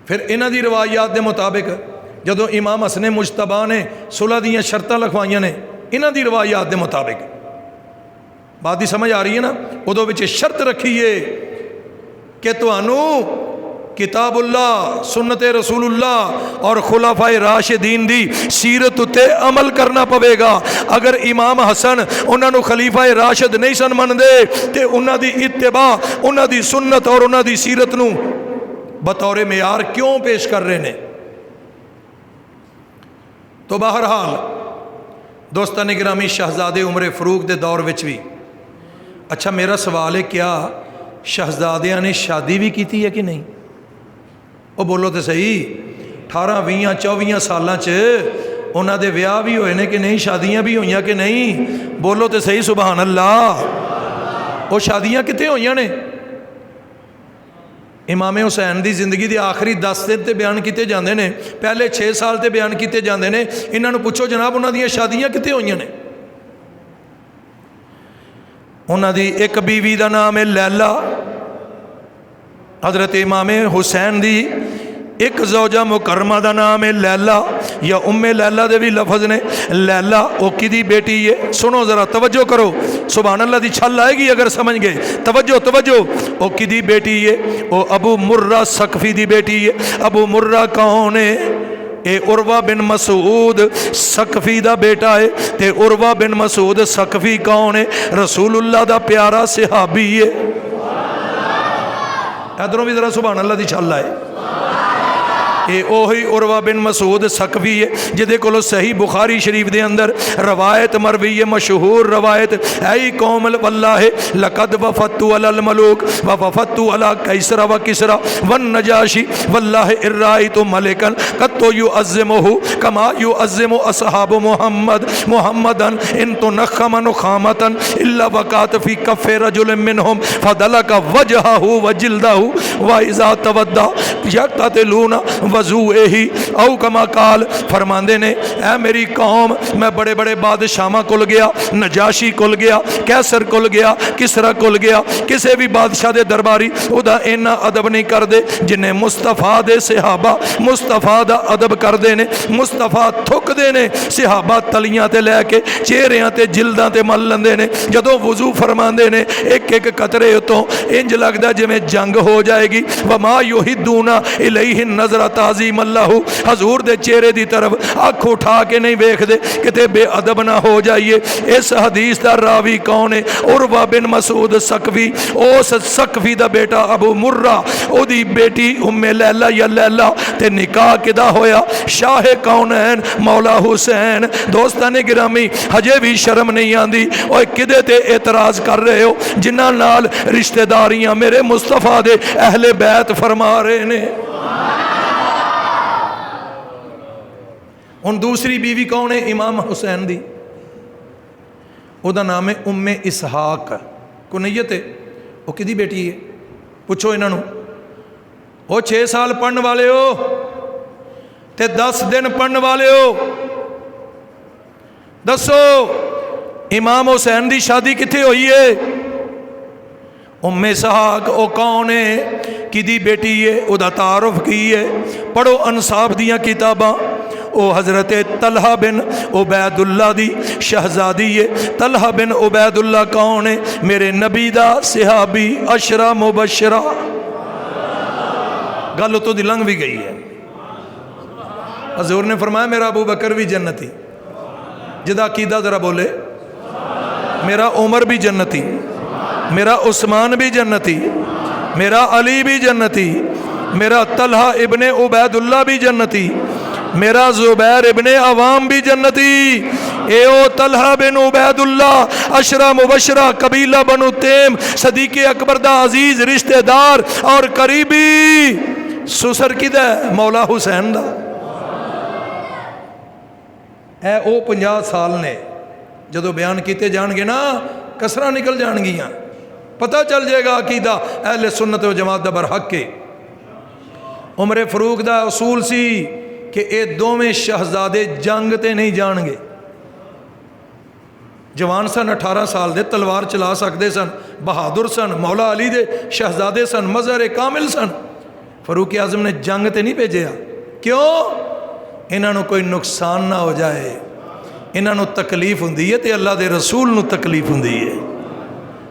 پھر انہاں دی روایات دے مطابق جدو امام حسن مجتبیٰ نے صلح دیاں شرطاں لکھوائیاں نے انہاں دی روایات دے مطابق, بات دی سمجھ آ رہی ہے نا, ادو وچ شرط رکھیے کہ تانوں کتاب اللہ سنت رسول اللہ اور خلفاء راشدین دی سیرت تے عمل کرنا پوے گا. اگر امام حسن انہاں نو خلیفہ راشد نہیں سن من دے تے انہاں دی اتباع انہاں دی سنت اور انہاں دی سیرت نو بطور معیار کیوں پیش کر رہے ہیں؟ تو بہرحال دوستان گرامی شہزادے عمر فاروق دے دور وچ بھی اچھا میرا سوال ہے کیا شہزادیاں نے شادی بھی کیتی ہے کہ نہیں؟ وہ بولو تو صحیح 18 20 24 سالاں چ انہاں دے ویاہ بھی ہوئے نے کہ نہیں، شادیاں بھی ہوئیاں کہ نہیں؟ بولو تو صحیح سبحان اللہ۔ وہ شادیاں کتنے ہوئیاں نے؟ امام حسین دی زندگی دی آخری 10 دن تے بیان کیتے جاندے نے، پہلے 6 سال تے بیان کیتے جاندے نے۔ انہاں نوں پوچھو جناب انہاں دیاں شادیاں کتنے ہوئیاں نے؟ انہاں دی ایک بیوی دا نام ہے لیلا، حضرت امام حسین دی ایک زوجہ مکرمہ دا نام ہے لیلا یا لیلا دے بھی لفظ نے۔ لیلا او کدی بیٹی ہے؟ سنو ذرا توجہ کرو، سبحان اللہ دی چھل آئے گی اگر سمجھ گئے۔ توجہ توجہ، او کدی بیٹی ہے؟ او ابو مرہ سقفی دی بیٹی ہے۔ ابو مرہ کون ہے؟ اے عروہ بن مسعود سقفی دا بیٹا ہے۔ تے عروہ بن مسعود سقفی کون ہے؟ رسول اللہ دا پیارا صحابی ہے۔ ادھروں بھی ذرا سبحان اللہ دی چھل آئے۔ اے اوہی عروہ بن مسعود سقفی ہے جدے کولو صحیح بخاری شریف دے اندر روایت مروی ہے، مشہور روایت، اے قوم واللہ لقد وفدت علی الملوک ووفدت علی قیصر و کسرا والنجاشی واللہ ارائیت ملکا قد یعظمہ کما یعظم اصحاب محمد محمدا ان تنخم نخامتا الا وقات فی کف رجل منہم فدلک وجہہ وجلدہ واذا تودع یقتتلون وضوء ہی او کما قال، فرماندے نے اے میری قوم میں بڑے بڑے بادشاہاں کول گیا، نجاشی کول گیا، کیسر کول گیا، کسرا کول گیا، کسے بھی بادشاہ دے درباری او دا اینا ادب نہیں کر دے جنہیں مصطفیٰ دے صحابہ مصطفیٰ دا ادب کر دے نے۔ مصطفیٰ تھک دے نے، صحابہ تلیاں تے لے کے چہریاں تے جلداں تے مل لندے نے۔ جدوں وضو فرماندے نے ایک ایک قطرے تو انج لگدا جویں جنگ ہو جائے گی۔ وما یحدون الیہ النظر تعظیم اللہ، حضور دے چہرے دی طرف آنکھ اٹھا کے نہیں ویکھ دے کتے بے ادب نہ ہو جائیے۔ اس حدیث دا راوی کون ہے؟ عروہ بن مسعود سقفی۔ اس سقفی دا بیٹا ابو مرہ، او دی بیٹی لیلا یا لیلا تے نکاح کدا ہویا؟ شاہ کونین مولا حسین۔ دوستان گرامی ہجے بھی شرم نہیں آندی اوے کدے تے اعتراض کر رہے ہو جنہاں نال رشتہ داریاں میرے مصطفیٰ دے اہل بیت فرما رہے نے۔ ان دوسری بیوی کون ہے امام حسین دی؟ او دا نام ہے اسحاق، کنیت ہے۔ وہ کدی بیٹی ہے؟ پوچھو انہاں نوں۔ وہ 6 سال پڑھن والے ہو تے 10 دن پڑھن والے ہو، دسو امام حسین دی شادی کتھے ہوئی ہے؟ اسحاق او کون ہے؟ کدی بیٹی ہے؟ او دا تعارف کی ہے؟ پڑھو انصاف دیاں کتاباں۔ او حضرت طلحہ بن عبید اللہ دی شہزادی ہے۔ طلحہ بن عبید اللہ کون ہے؟ میرے نبی دا صحابی، عشرہ مبشرہ۔ گل تو دلنگ بھی گئی ہے۔ حضور نے فرمایا میرا ابو بکر بھی جنتی، جدا عقیدہ ذرا بولے، میرا عمر بھی جنتی، میرا عثمان بھی جنتی، میرا علی بھی جنتی، میرا طلحہ ابن عبید اللہ بھی جنتی، میرا زبیر ابن عوام بھی جنتی۔ اے او طلحہ بن عبید اللہ عشرہ مبشرہ قبیلہ بنو تیم صدیق اکبر دا عزیز رشتہ دار اور قریبی سسر کدہ ہے؟ مولا حسین دا۔ اے او 50 سال نے جدو بیان کیتے جان گے نا کسرہ نکل جان گیاں، پتہ چل جائے گا عقیدہ اہل سنت و جماعت دا برحق کے۔ عمر فاروق دا اصول سی کہ اے دوویں شہزادے جنگ تے نہیں جان گے۔ جوان سن، 18 سال دے، تلوار چلا سکتے سن، بہادر سن، مولا علی دے شہزادے سن، مظہر کامل سن۔ فاروق اعظم نے جنگ تے نہیں بھیجیا، کیوں؟ انہاں نو کوئی نقصان نہ ہو جائے، انہاں نو تکلیف ہوندی ہے تے اللہ دے رسول نو تکلیف ہوندی ہے۔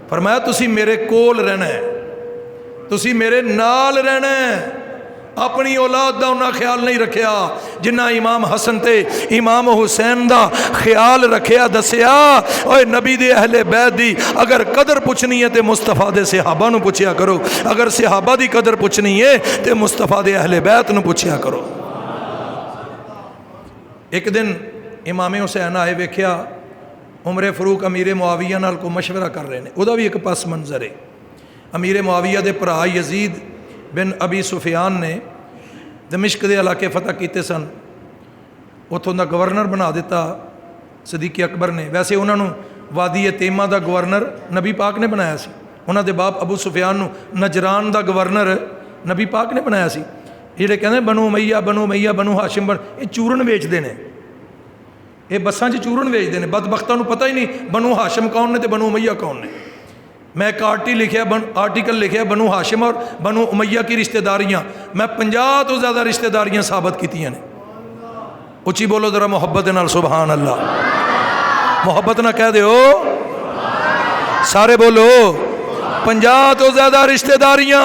فرمایا تسی میرے کول رہنا ہے، تسی میرے نال رہنا ہے۔ اپنی اولاد دا انہاں خیال نہیں رکھیا جنہ امام حسن تے امام حسین دا خیال رکھیا۔ دسیا اوے نبی دے اہل بیت دی اگر قدر پوچھنی ہے تے مصطفیٰ دے صحابہ نو پوچھیا کرو، اگر صحابہ دی قدر پوچھنی ہے تے مصطفیٰ دے اہل بیت نو پوچھیا کرو۔ ایک دن امام حسین آئے ویکھیا عمر فاروق امیر معاویہ نال کو مشورہ کر رہے ہیں، او دا بھی ایک پس منظر ہے۔ امیر معاویہ دے بھرا یزید بن ابی سفیان نے ਦਮਿਸ਼ਕ ਦੇ ਇਲਾਕੇ ਫਤਿਹ ਕੀਤੇ ਸਨ, ਉੱਥੋਂ ਦਾ ਗਵਰਨਰ ਬਣਾ ਦਿੱਤਾ ਸਦੀਕ ਅਕਬਰ ਨੇ। ਵੈਸੇ ਉਹਨਾਂ ਨੂੰ ਵਾਦੀ ਤੇਮਾ ਦਾ ਗਵਰਨਰ ਨਬੀ ਪਾਕ ਨੇ ਬਣਾਇਆ ਸੀ। ਉਹਨਾਂ ਦੇ ਬਾਪ ਅਬੂ ਸੁਫਿਆਨ ਨੂੰ ਨਜਰਾਨ ਦਾ ਗਵਰਨਰ ਨਬੀ ਪਾਕ ਨੇ ਬਣਾਇਆ ਸੀ। ਜਿਹੜੇ ਕਹਿੰਦੇ ਬਨੂ ਉਮਈਆ ਬਨੂ ਹਾਸ਼ਿਮ ਇਹ ਚੂਰਨ ਵੇਚਦੇ ਨੇ, ਇਹ ਬੱਸਾਂ 'ਚ ਚੂਰਨ ਵੇਚਦੇ ਨੇ। ਬਦਬਖਤਾਂ ਨੂੰ ਪਤਾ ਹੀ ਨਹੀਂ ਬਨੂ ਹਾਸ਼ਿਮ ਕੌਣ ਨੇ ਤੇ ਬਨੂ ਉਮਈਆ ਕੌਣ ਨੇ। ਮੈਂ ਇੱਕ ਆਰਟੀਕਲ ਲਿਖਿਆ ਬਨੂ ਹਾਸ਼ਿਮ ਔਰ ਬਨੂ ਉਮਈਆ ਕੀ ਰਿਸ਼ਤੇਦਾਰੀਆਂ। ਮੈਂ 50 ਤੋਂ ਜ਼ਿਆਦਾ ਰਿਸ਼ਤੇਦਾਰੀਆਂ ਸਾਬਤ ਕੀਤੀਆਂ ਨੇ। ਉੱਚੀ ਬੋਲੋ ਜ਼ਰਾ ਮੁਹੱਬਤ ਨਾਲ ਸੁਬਹਾਨ ਅੱਲਾ। ਮੁਹੱਬਤ ਨਾਲ ਕਹਿ ਦਿਓ ਸਾਰੇ, ਬੋਲੋ 50 ਤੋਂ ਜ਼ਿਆਦਾ ਰਿਸ਼ਤੇਦਾਰੀਆਂ।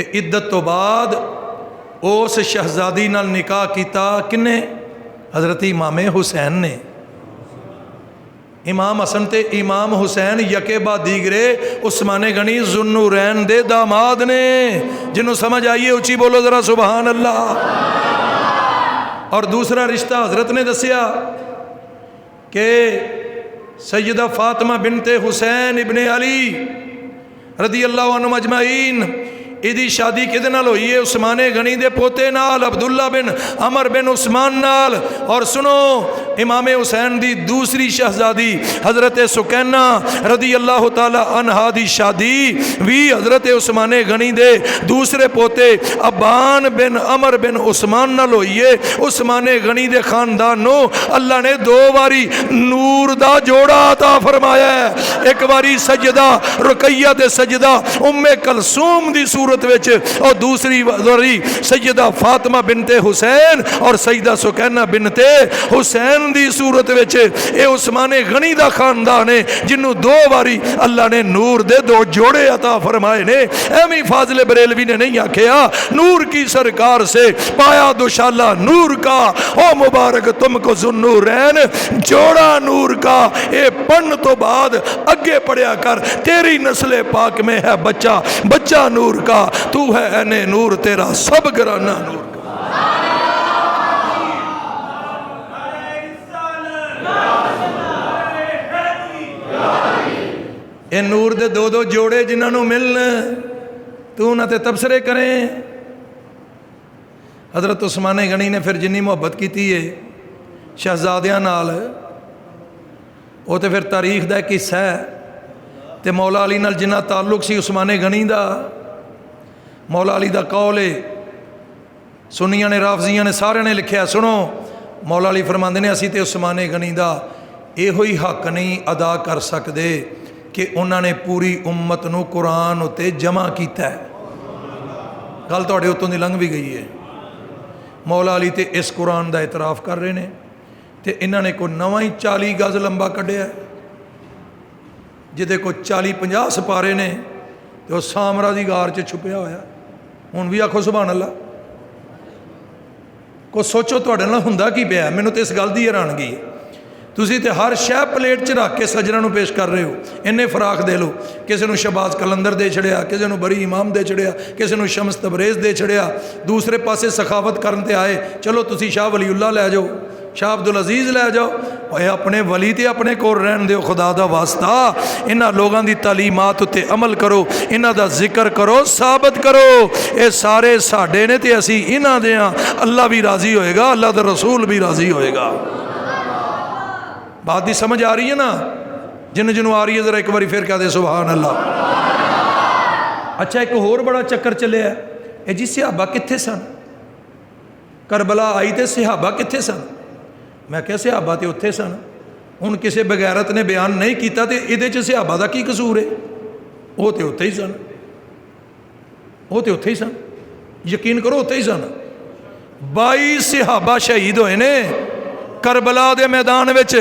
تے عدت تو بعد اس شہزادی نال نکاح کیتا کنے؟ حضرت امام حسین نے۔ امام حسن تے امام حسین یکے بعد دیگرے عثمان غنی ذوالنورین دے داماد نے۔ جنہوں سمجھ آئیے اچھی بولو ذرا سبحان اللہ۔ اور دوسرا رشتہ حضرت نے دسیا کہ سیدہ فاطمہ بنت حسین ابن علی رضی اللہ عنہ اجمعین ایدی شادی کدے نال ہوئی ہے؟ عثمان غنی دے پوتے نال، عبداللہ بن عمر بن عثمان نال۔ اور سنو امام حسین دی دوسری شہزادی حضرت سکینہ رضی اللہ تعالی عنہا دی شادی بھی حضرت عثمان غنی دے دوسرے پوتے ابان بن عمر بن عثمان نال ہوئی ہے۔ عثمان غنی دے خاندان نو اللہ نے دو باری نور دا جوڑا عطا فرمایا ہے۔ ایک باری سجدہ رقیہ تے سجدہ ام کلثوم دی صورت وچ، اور دوسری باری سیدہ فاطمہ بنت حسین اور سیدہ سکینہ بنت حسین دی صورت وچ۔ اے عثمان غنی دا خاندان ہے جنہوں دو باری اللہ نے نور دے دو جوڑے عطا فرمائے نے۔ ایمی فاضل بریلوی نے نہیں آکھیا نور کی سرکار سے پایا دوشالہ نور کا، او مبارک تم کو ذوالنورین جوڑا نور کا۔ اے پڑھن تو بعد اگے پڑھیا کر، تیری نسل پاک میں ہے بچہ، بچہ نور کا، تو ہے این نور تیرا سب گرانا نور کا۔ اے نور دے دو دو جوڑے جنہاں نو ملن تو نہ تے تبصرے کریں۔ حضرت عثمان غنی نے پھر جنی محبت کیتی ہے شہزادیاں نال، وہ تے پھر تاریخ دا ایک حصہ ہے۔ تے مولا علی نال جنہ تعلق سی عثمان غنی دا، مولا علی دا قول ہے، سنیاں نے رافضیاں نے سارے نے لکھیا۔ سنو مولا علی فرماندے نے اسی تے عثمان غنی دا اے ہوئی حق نہیں ادا کر سکدے کہ انہوں نے پوری امت نو قرآن اتے جمع کیتا ہے۔ گل تواڈے اتوں دی لنگھ بھی گئی ہے۔ مولا علی تے اس قرآن دا اعتراف کر رہے نے تے انہوں نے کوئی نواں ہی 40 گز لمبا کڈیا ہے جدے کو 40-50 سپارے نے، تے وہ سامرا دی غار چ چھپیا ہویا۔ ہن بھی آکھو سبحان اللہ۔ کو سوچو تواڈے نال ہوندا کی پیا؟ مینوں تے اس گل دی حیرانگی ہے۔ تسی تے ہر شے پلیٹ چ رکھ کے سجنا نو پیش کر رہے ہو، انہیں فراق دے لو، کسی نو شہباز کلندر دے چھڑیا، کسی نو بری امام دے چھڑیا، کسی نو شمس تبریز دے چھڑیا، دوسرے پاسے سخاوت کرن تے آئے چلو تسی شاہ ولی اللہ لے جاؤ، شاہ عبدالعزیز لے جاؤ۔ اے اپنے ولی تے اپنے کول رہن دیو، خدا دا واسطہ انہاں لوگاں دی تعلیمات تے عمل کرو، انہاں دا ذکر کرو، ثابت کرو۔ اے سارے ساڈے نے تے اسی انہاں دے ہاں، اللہ بھی راضی ہوئے گا، اللہ دا رسول بھی راضی ہوئے گا۔ بات دی سمجھ آ رہی ہے نا؟ جنوں آ رہی ہے ذرا ایک باری پھر کہہ دے سبحان اللہ۔ اچھا ایک اور بڑا چکر چلے ہے، اے جی صحابہ کتھے سن؟ کربلا آئی تے صحابہ کتھے سن؟ میں کہا صحابہ تے اتھے سن۔ ہن کسے بغیرت نے بیان نہیں کیتا تے ایدے چ صحابہ دا کی قصور ہے؟ وہ تے اتھے ہی سن، وہ تے اتھے ہی سن، یقین کرو اتھے ہی سن۔ 22 صحابہ شہید ہوئے نے کربلا دے میدان وچ،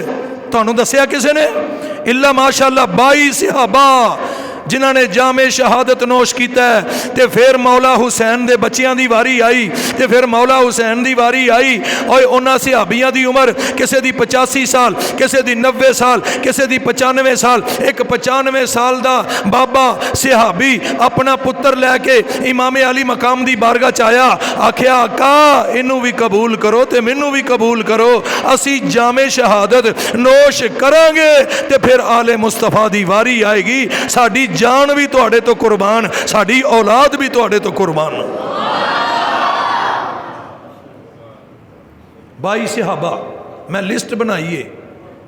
تانوں دسیا کسے نے؟ اللہ ماشاءاللہ 22 صحابہ جنہاں نے جامع شہادت نوش کیتا ہے۔ تے پھر مولا حسین دے بچیاں دی واری آئی، تے پھر مولا حسین دی واری آئی، اور انہاں صحابیاں دی عمر کسے دی 85 سال، کسے دی 90 سال، کسے دی 95 سال۔ ایک 95 سال دا بابا صحابی اپنا پتر لے کے امام علی مقام دی بارگاہ چایا، آکھیا آقا انہوں بھی قبول کرو تے منوں بھی قبول کرو، اسی جامع شہادت نوش کریں گے تے پھر آل مصطفیٰ دی واری آئے گی، ساڈی جان بھی تواڈے تو قربان، ساڈی اولاد بھی تواڈے تو قربان۔ 22 صحابہ میں لسٹ بنائیے،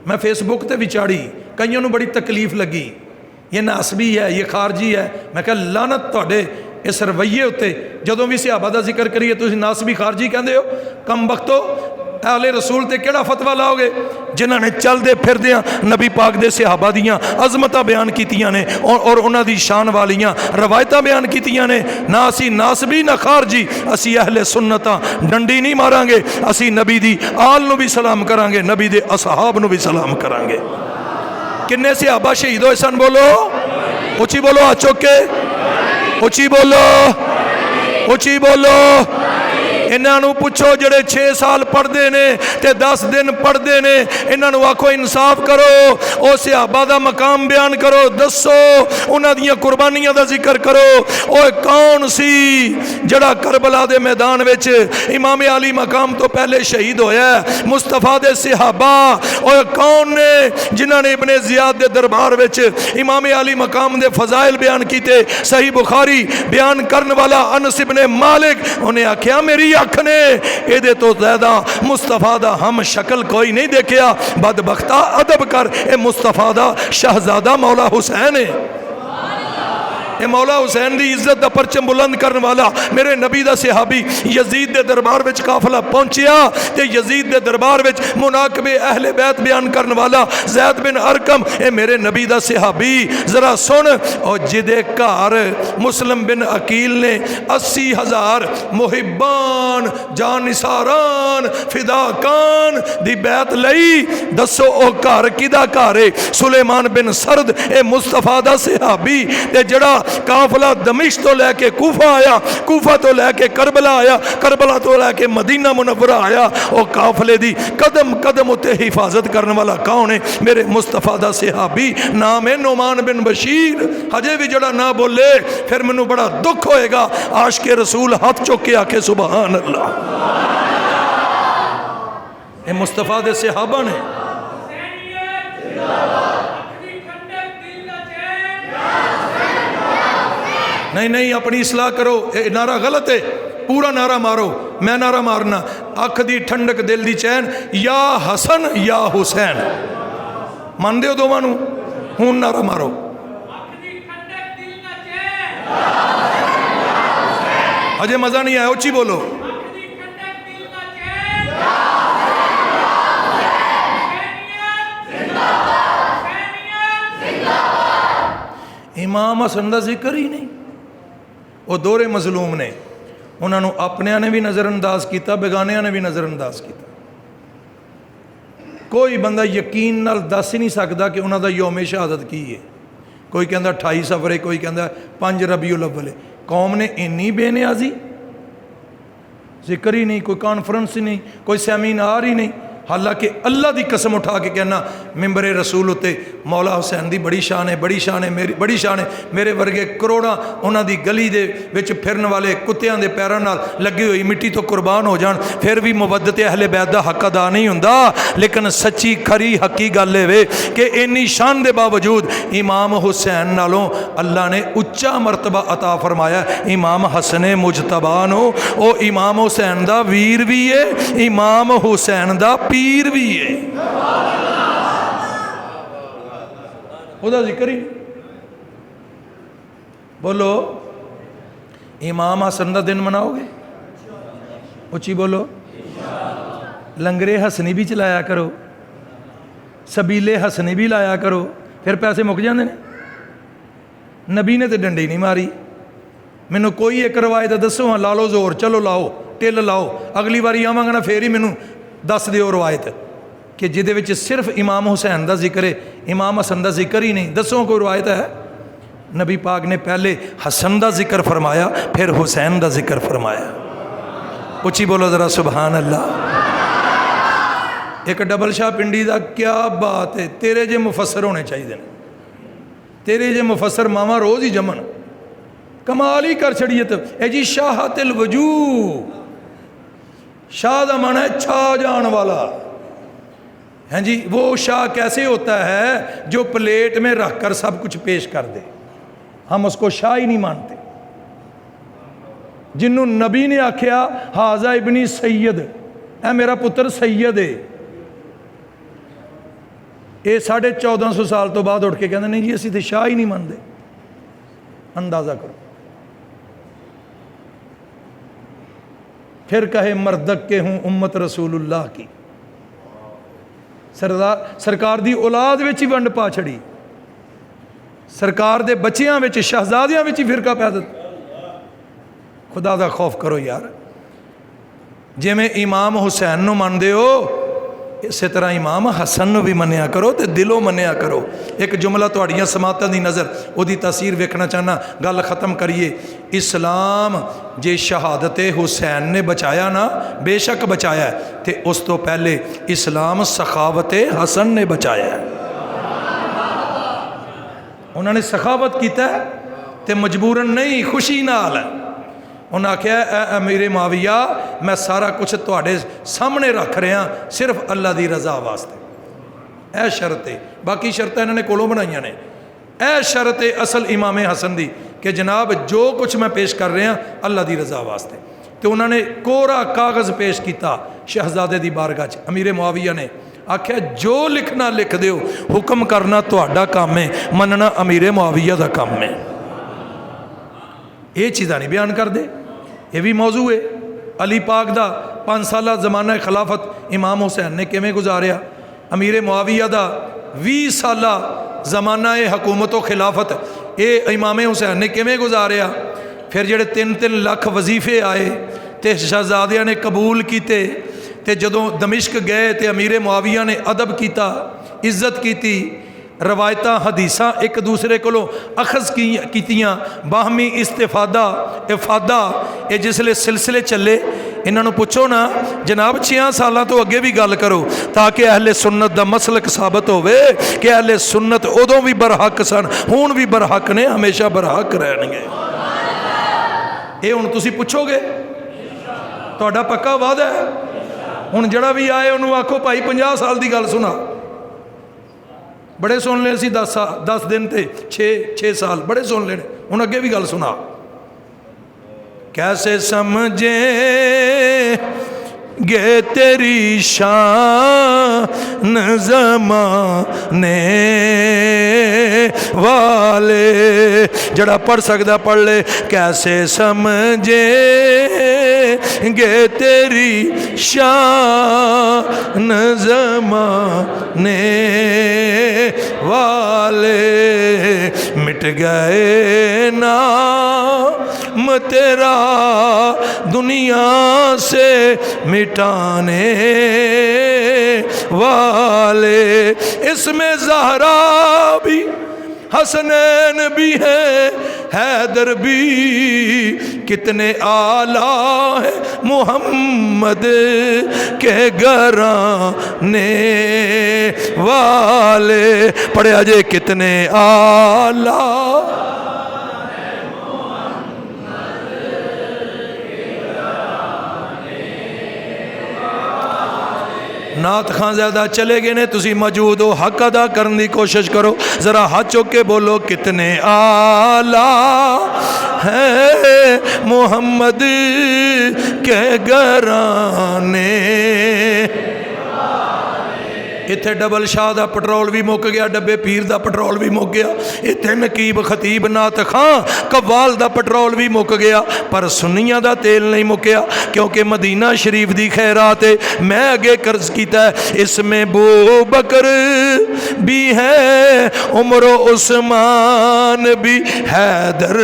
میں فیس بک تے بھی چاڑی، کئیوں نو بڑی تکلیف لگی، یہ ناسبی ہے، یہ خارجی ہے۔ میں کہا لعنت تواڈے اس رویے ہوتے، جدوں بھی صحابہ دا ذکر کریے تسی ناسبی خارجی کہندے ہو۔ کم بختو اہل رسول تے کیڑا فتویٰ لاؤ گے جنہاں نے چل دے پھر دیاں نبی پاک دے صحابہ دیاں عظمتاں بیان کیتیاں نے اور انہاں دی شان والیاں روایتاں بیان کیتیاں نے۔ نہ اسی ناسبی نہ خارجی، اسی اہل سنتاں ڈنڈی نہیں ماراں گے، اسی نبی دی آل نو بھی سلام کران گے، نبی دے اصحاب نو بھی سلام کران گے۔ کنے صحابہ شہید ہوئے سن؟ بولو اچھی بولو، آ چوک کے اچھی بولو۔ اچھی بولو انہوں پوچھو جڑے 6 سال پڑھتے ہیں تے 10 دن پڑھتے ہیں انہوں آکھو انصاف کرو او صحابہ دا مقام بیان کرو دسو انہاں دیاں قربانیاں دا ذکر کرو او کون سی جڑا کربلا دے میدان وچ امام علی مقام تو پہلے شہید ہویا ہے مصطفیٰ دے صحابہ او کون نے جنہاں نے ابن زیاد دے دربار وچ امام علی مقام دے فضائل بیان کیتے صحیح بخاری بیان کرن والا انس ابن مالک انہیں آکھیا میری اکھ نے ایدے تو زیادہ مصطفیٰ دا ہم شکل کوئی نہیں دیکھیا بدبختہ ادب کر اے مصطفیٰ دا شہزادہ مولا حسین ہے اے مولا حسین دی عزت دا پرچم بلند کرنے والا میرے نبی دا صحابی یزید دے دربار وچ قافلہ پہنچیا تے یزید دے دربار وچ مناقب اہل بیت بیان کرنے والا زید بن ارقم اے میرے نبی دا صحابی ذرا سن او جدے گھر مسلم بن عقیل نے 80,000 محبان جانثاران فداکان دی بیعت لئی دسو او گھر کدا گھر ہے سلیمان بن سرد اے مصطفیٰ دا صحابی تے جڑا قافلہ دمشق تو لے کے کوفہ آیا کوفہ تو لے کے کربلا آیا کربلا تو لے کے مدینہ منورہ آیا او قافلے دی قدم قدم اتے حفاظت کرنے والا کون ہے میرے مصطفیٰ دا صحابی نام ہے نعمان بن بشیر ہجے بھی جڑا نہ بولے پھر منو بڑا دکھ ہوئے گا عاشق رسول ہاتھ چوک کے آکے سبحان اللہ اے مصطفیٰ دے صحابہ نے نہیں اپنی اصلاح کرو اے نعرہ غلط ہے پورا نعرہ مارو میں نعرہ مارنا اکھ دی ٹھنڈک دل دی چین یا حسن یا حسین مان دیو دو مانو ہون نعرہ مارو اجے مزہ نہیں آیا اچھی بولو امام حسن دا ذکر ہی نہیں وہ دور مظلوم نے انہوں نے اپنے نے بھی نظر انداز کیتا بیگانیاں نے بھی نظر انداز کیتا کوئی بندہ یقین نال دس ہی نہیں سکتا کہ انہوں دا یوم شہادت کی ہے کوئی کہندا 28 صفر ہے کوئی کہندا 5 ربیع الاول ہے قوم نے انی بے نیازی ذکر ہی نہیں کوئی کانفرنس ہی نہیں کوئی سیمینار ہی نہیں حالانکہ اللہ دی قسم اٹھا کے کہنا ممبر رسول ہوتے مولا حسین دی بڑی شان ہے بڑی شان ہے میری بڑی شان ہے میرے ورگے کروڑاں انہاں دی گلی دے وچ پھرن والے کتیاں دے پیراں نال لگی ہوئی مٹی تو قربان ہو جان پھر بھی مودت اہل بیت دا حق ادا نہیں ہوندا لیکن سچی کھری حقی گل ہے کہ انی شان دے باوجود امام حسین نالوں اللہ نے اچا مرتبہ عطا فرمایا امام حسن مجتبی نو او امام حسین دا ویر بھی ہے امام حسین دا پیر بھی ہے خدا ذکر ہی بولو امام حسن دا دن مناؤ گے اچھی بولو لنگرے حسنی بھی چلایا کرو سبیلے حسنی بھی لایا کرو پھر پیسے مک جاندے نے نبی نے تے ڈنڈی نہیں ماری مینوں کوئی ایک روایت دسو ہاں لا لو زور چلو لاؤ ٹل لاؤ اگلی باری آواں گا نا پھر ہی مینوں دس دیو روایت کہ جدے وچ صرف امام حسین دا ذکر ہے امام حسن دا ذکر ہی نہیں دسو کوئی روایت ہے نبی پاک نے پہلے حسن دا ذکر فرمایا پھر حسین دا ذکر فرمایا اچھی بولو ذرا سبحان اللہ ایک ڈبل شاہ پنڈی دا کیا بات ہے تیرے جے مفسر ہونے چاہیے تیرے جے مفسر ماما روز ہی جمن کمال ہی کر چھڑیے تو اے جی شاہت الوجوہ شاہ دا معنی ہے چھا جان والا ہیں جی وہ شاہ کیسے ہوتا ہے جو پلیٹ میں رکھ کر سب کچھ پیش کر دے ہم اس کو شاہ ہی نہیں مانتے جنہوں نبی نے آکھیا حاضہ ابنی سید اے میرا پتر سید ہے یہ 1450 سال تو بعد اٹھ کے کہتے نہیں جی اسی تے شاہ ہی نہیں مانتے اندازہ کرو پھر کہے مردک کے ہوں امت رسول اللہ کی سرکار دی اولاد وچ ہی ونڈ پا چھڑی سرکار دے بچیاں وچ شہزادیاں وچ ہی فرقہ پیدا خدا دا خوف کرو یار جے میں امام حسین نو مان دے ہو ਇਸੇ ਤਰ੍ਹਾਂ ਇਮਾਮ ਹਸਨ ਨੂੰ ਵੀ ਮੰਨਿਆ ਕਰੋ ਤੇ ਦਿਲੋਂ ਮੰਨਿਆ ਕਰੋ। ਇੱਕ ਜੁਮਲਾ ਤੁਹਾਡੀਆਂ ਸਮਾਤਾਂ ਦੀ ਨਜ਼ਰ ਉਹਦੀ ਤਾਸੀਰ ਵੇਖਣਾ ਚਾਹਨਾ, ਗੱਲ ਖ਼ਤਮ ਕਰੀਏ। ਇਸਲਾਮ ਜੇ ਸ਼ਹਾਦਤ ਹੁਸੈਨ ਨੇ ਬਚਾਇਆ ਨਾ, ਬੇਸ਼ੱਕ ਬਚਾਇਆ, ਤੇ ਉਸ ਤੋਂ ਪਹਿਲੇ ਇਸਲਾਮ ਸਖਾਵਤ ਹਸਨ ਨੇ ਬਚਾਇਆ। ਉਹਨਾਂ ਨੇ ਸਖਾਵਤ ਕੀਤਾ ਤੇ ਮਜਬੂਰਨ ਨਹੀਂ, ਖੁਸ਼ੀ ਨਾਲ। ਉਹਨਾਂ ਆਖਿਆ ਐ ਅਮੀਰ ਮੁਆਵੀਆ, ਮੈਂ ਸਾਰਾ ਕੁਛ ਤੁਹਾਡੇ ਸਾਹਮਣੇ ਰੱਖ ਰਿਹਾ, ਸਿਰਫ ਅੱਲਾ ਦੀ ਰਜ਼ਾ ਵਾਸਤੇ। ਇਹ ਸ਼ਰਤ ਹੈ, ਬਾਕੀ ਸ਼ਰਤਾਂ ਇਹਨਾਂ ਨੇ ਕੋਲੋਂ ਬਣਾਈਆਂ ਨੇ। ਇਹ ਸ਼ਰਤ ਹੈ ਅਸਲ ਇਮਾਮ ਹਸਨ ਦੀ کہ جناب جو کچھ میں پیش کر رہا اللہ دی رضا واسطے۔ تو انہوں نے کوڑا کاغذ پیش کیتا شہزادے دی بارگاہ چ۔ امیر معاویہ نے آکھیا جو لکھنا لکھ دیو، حکم کرنا تہاڈا کام ہے، مننا امیر معاویہ دا کام ہے۔ یہ چیزاں نہیں بیان کر دے، یہ بھی موضوع ہے۔ علی پاک دا 5 سالہ زمانہ خلافت امام حسین نے کیویں گزاریا، امیر معاویہ دا 20 سالہ زمانہ حکومت و خلافت اے امام حسین نے کیویں گزاریا۔ پھر جڑے 3 لاکھ وظیفے آئے تے شہزادیاں نے قبول کیتے، تے جدوں دمشق گئے تے امیر معاویہ نے ادب کیتا، عزت کیتی، روایتاں حدیثاں ایک دوسرے کولوں اخذ کیتیاں، باہمی استفادہ افادہ، اے جسلے سلسلے چلے۔ انہاں نوں پوچھو نا جناب 6 سالاں تو اگے بھی گل کرو تاکہ اہل سنت دا مسلک ثابت ہوئے کہ اہل سنت ادوں بھی برحق سن، ہون بھی برحق نے، ہمیشہ برحق رہن گے۔ اے ہن تسی پوچھو گے، تہاڈا پکا وعدہ ہے؟ ہن جڑا بھی آئے انہوں آکھو بھائی 50 سال دی گل سنا، بڑے سن لے سی 10 دن تے 6 سال بڑے سن لینے، ہن اگے بھی گل سنا۔ کیسے سمجھیں گے تیری شان زمانے والے، جڑا پڑھ سکدا پڑھ لے۔ کیسے سمجھیں گے تیری شان زمانے والے، مٹ گئے نام تیرا دنیا سے مٹانے والے۔ اس میں زہرا بھی حسنین بھی ہے، حیدر بھی، کتنے آلہ ہے محمد کے گھرانے والے۔ پڑھے آجے کتنے آلہ نعت خان زیادہ چلے گئے نے، تسی موجود ہو، حق ادا کرنے دی کوشش کرو، ذرا ہاتھ چوک کے بولو کتنے آلہ ہے محمد کے گھرانے۔ اتھے ڈبل شاہ دا پٹرول بھی مک گیا، ڈبے پیر دا پٹرول بھی مک گیا، اتھے نقیب خطیب نعت خان قوال دا پٹرول بھی مک گیا، پر سنیاں دا تیل نہیں مکیا، کیونکہ مدینہ شریف دی خیرات ہے۔ میں اگے قرض کیتا ہے، اس میں ابو بکر بھی ہے، عمر و عثمان بھی، حیدر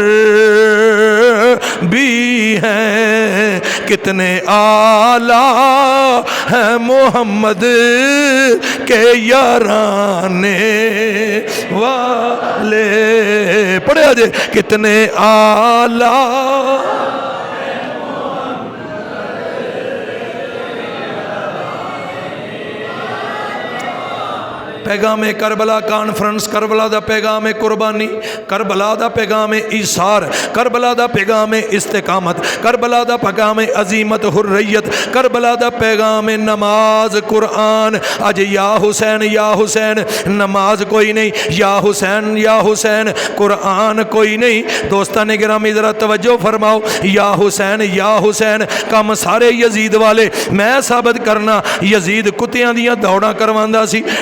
بھی ہیں، کتنے آلہ ہیں محمد کے یارانے والے۔ پڑھے آجے کتنے آلہ پیغام کربلا کانفرنس، کربلا دا پیغام قربانی، کربلا دا پیغام ایثار، کربلا دا پیغام استقامت، کربلا دا پیغام عظیمت حریت، کربلا دا پیغام نماز قرآن۔ آج یا حسین یا حسین نماز کوئی نہیں، یا حسین یا حسین قرآن کوئی نہیں۔ دوستان گرامی ذرا توجہ فرماؤ، یا حسین کم سارے یزید والے۔ میں ثابت کرنا یزید کتیاں دیاں دوڑاں کرواندا سی،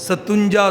57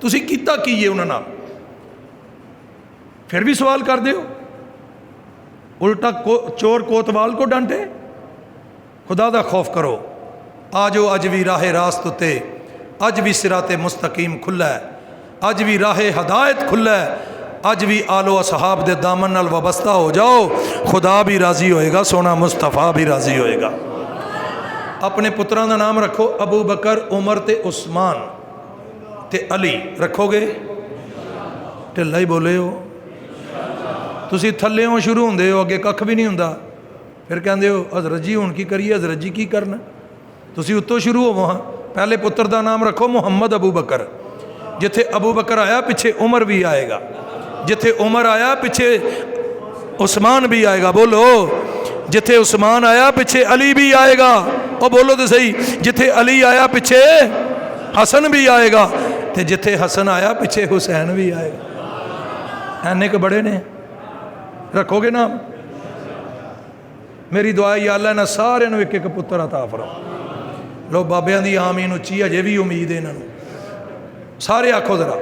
تسی کیتا کی ہے انہاں نال؟ پھر بھی سوال کر دیو، الٹا چور کوتوال کو ڈانٹے۔ خدا دا خوف کرو، آجو اج بھی راہ راست تے، اج بھی صراط مستقیم کھلا ہے، اج بھی راہ ہدایت کھلا ہے، اج بھی آل و اصحاب دے دامن نال وابستہ ہو جاؤ، خدا بھی راضی ہوئے گا، سونا مصطفیٰ بھی راضی ہوئے گا۔ اپنے پتران دا نام رکھو، ابو بکر، عمر تے عثمان تے علی رکھو گے؟ ٹھلا ہی بولے ہو تسی، تھلے ہوں شروع ہوندے ہو، اگے ککھ بھی نہیں ہوندا، پھر کہندے ہو حضرت جی ہن کی کریے، حضرت جی کی کرنا؟ تسی اتوں شروع ہو وہاں، پہلے پتر دا نام رکھو محمد ابو بکر، جتھے ابو بکر آیا پیچھے عمر بھی آئے گا، جتھے عمر آیا پیچھے عثمان بھی آئے گا، بولو جتھے عثمان آیا پیچھے علی بھی آئے گا، او بولو تو صحیح، جتھے علی آیا پیچھے حسن بھی آئے گا، تے جتھے حسن آیا پیچھے حسین بھی آئے گا۔ اینے کے بڑے نے، رکھو گے نام؟ میری دعا یا اللہ نہ سارے نو ایک ایک پتر عطا فرما۔ لو بابیاں دی آمین اچھی، اجے بھی امید ہے انہاں نوں، سارے آکھو ذرا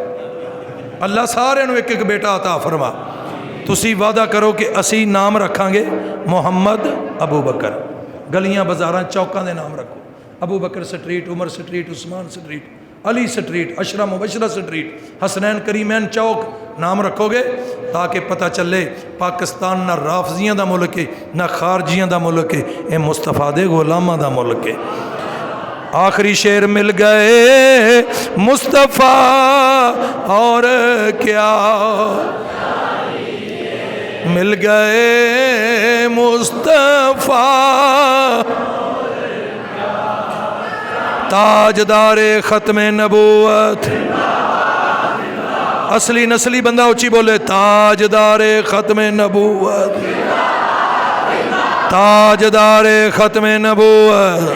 اللہ سارے نو ایک ایک بیٹا عطا فرما۔ تسی وعدہ کرو کہ اسی نام رکھاں گے محمد ابو بکر، گلیاں بازاراں چوکاں دے نام رکھو، ابو بکر سٹریٹ، عمر سٹریٹ، عثمان سٹریٹ، علی سٹریٹ، عشرہ مبشرہ سٹریٹ، حسنین کریمین چوک نام رکھو گے تاکہ پتہ چلے پاکستان نہ رافضیاں دا ملک ہے نہ خارجیاں دا ملک ہے، اے مصطفیٰ دے غلاماں دا ملک ہے۔ آخری شعر مل گئے مصطفیٰ اور کیا، مل گئے مصطفیٰ تاجدار ختم نبوت، اصلی نسلی بندہ اچھی بولے، تاجدار ختم نبوت، تاجدار ختم نبوت،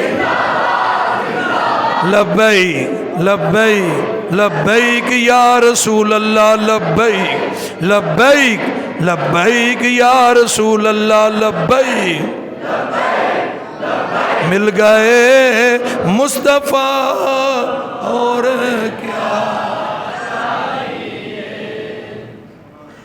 لبیک لبیک لبیک یا رسول اللہ، لبیک لبیک لبیک یا رسول اللہ، لبیک مل گئے مصطفیٰ اور کیا۔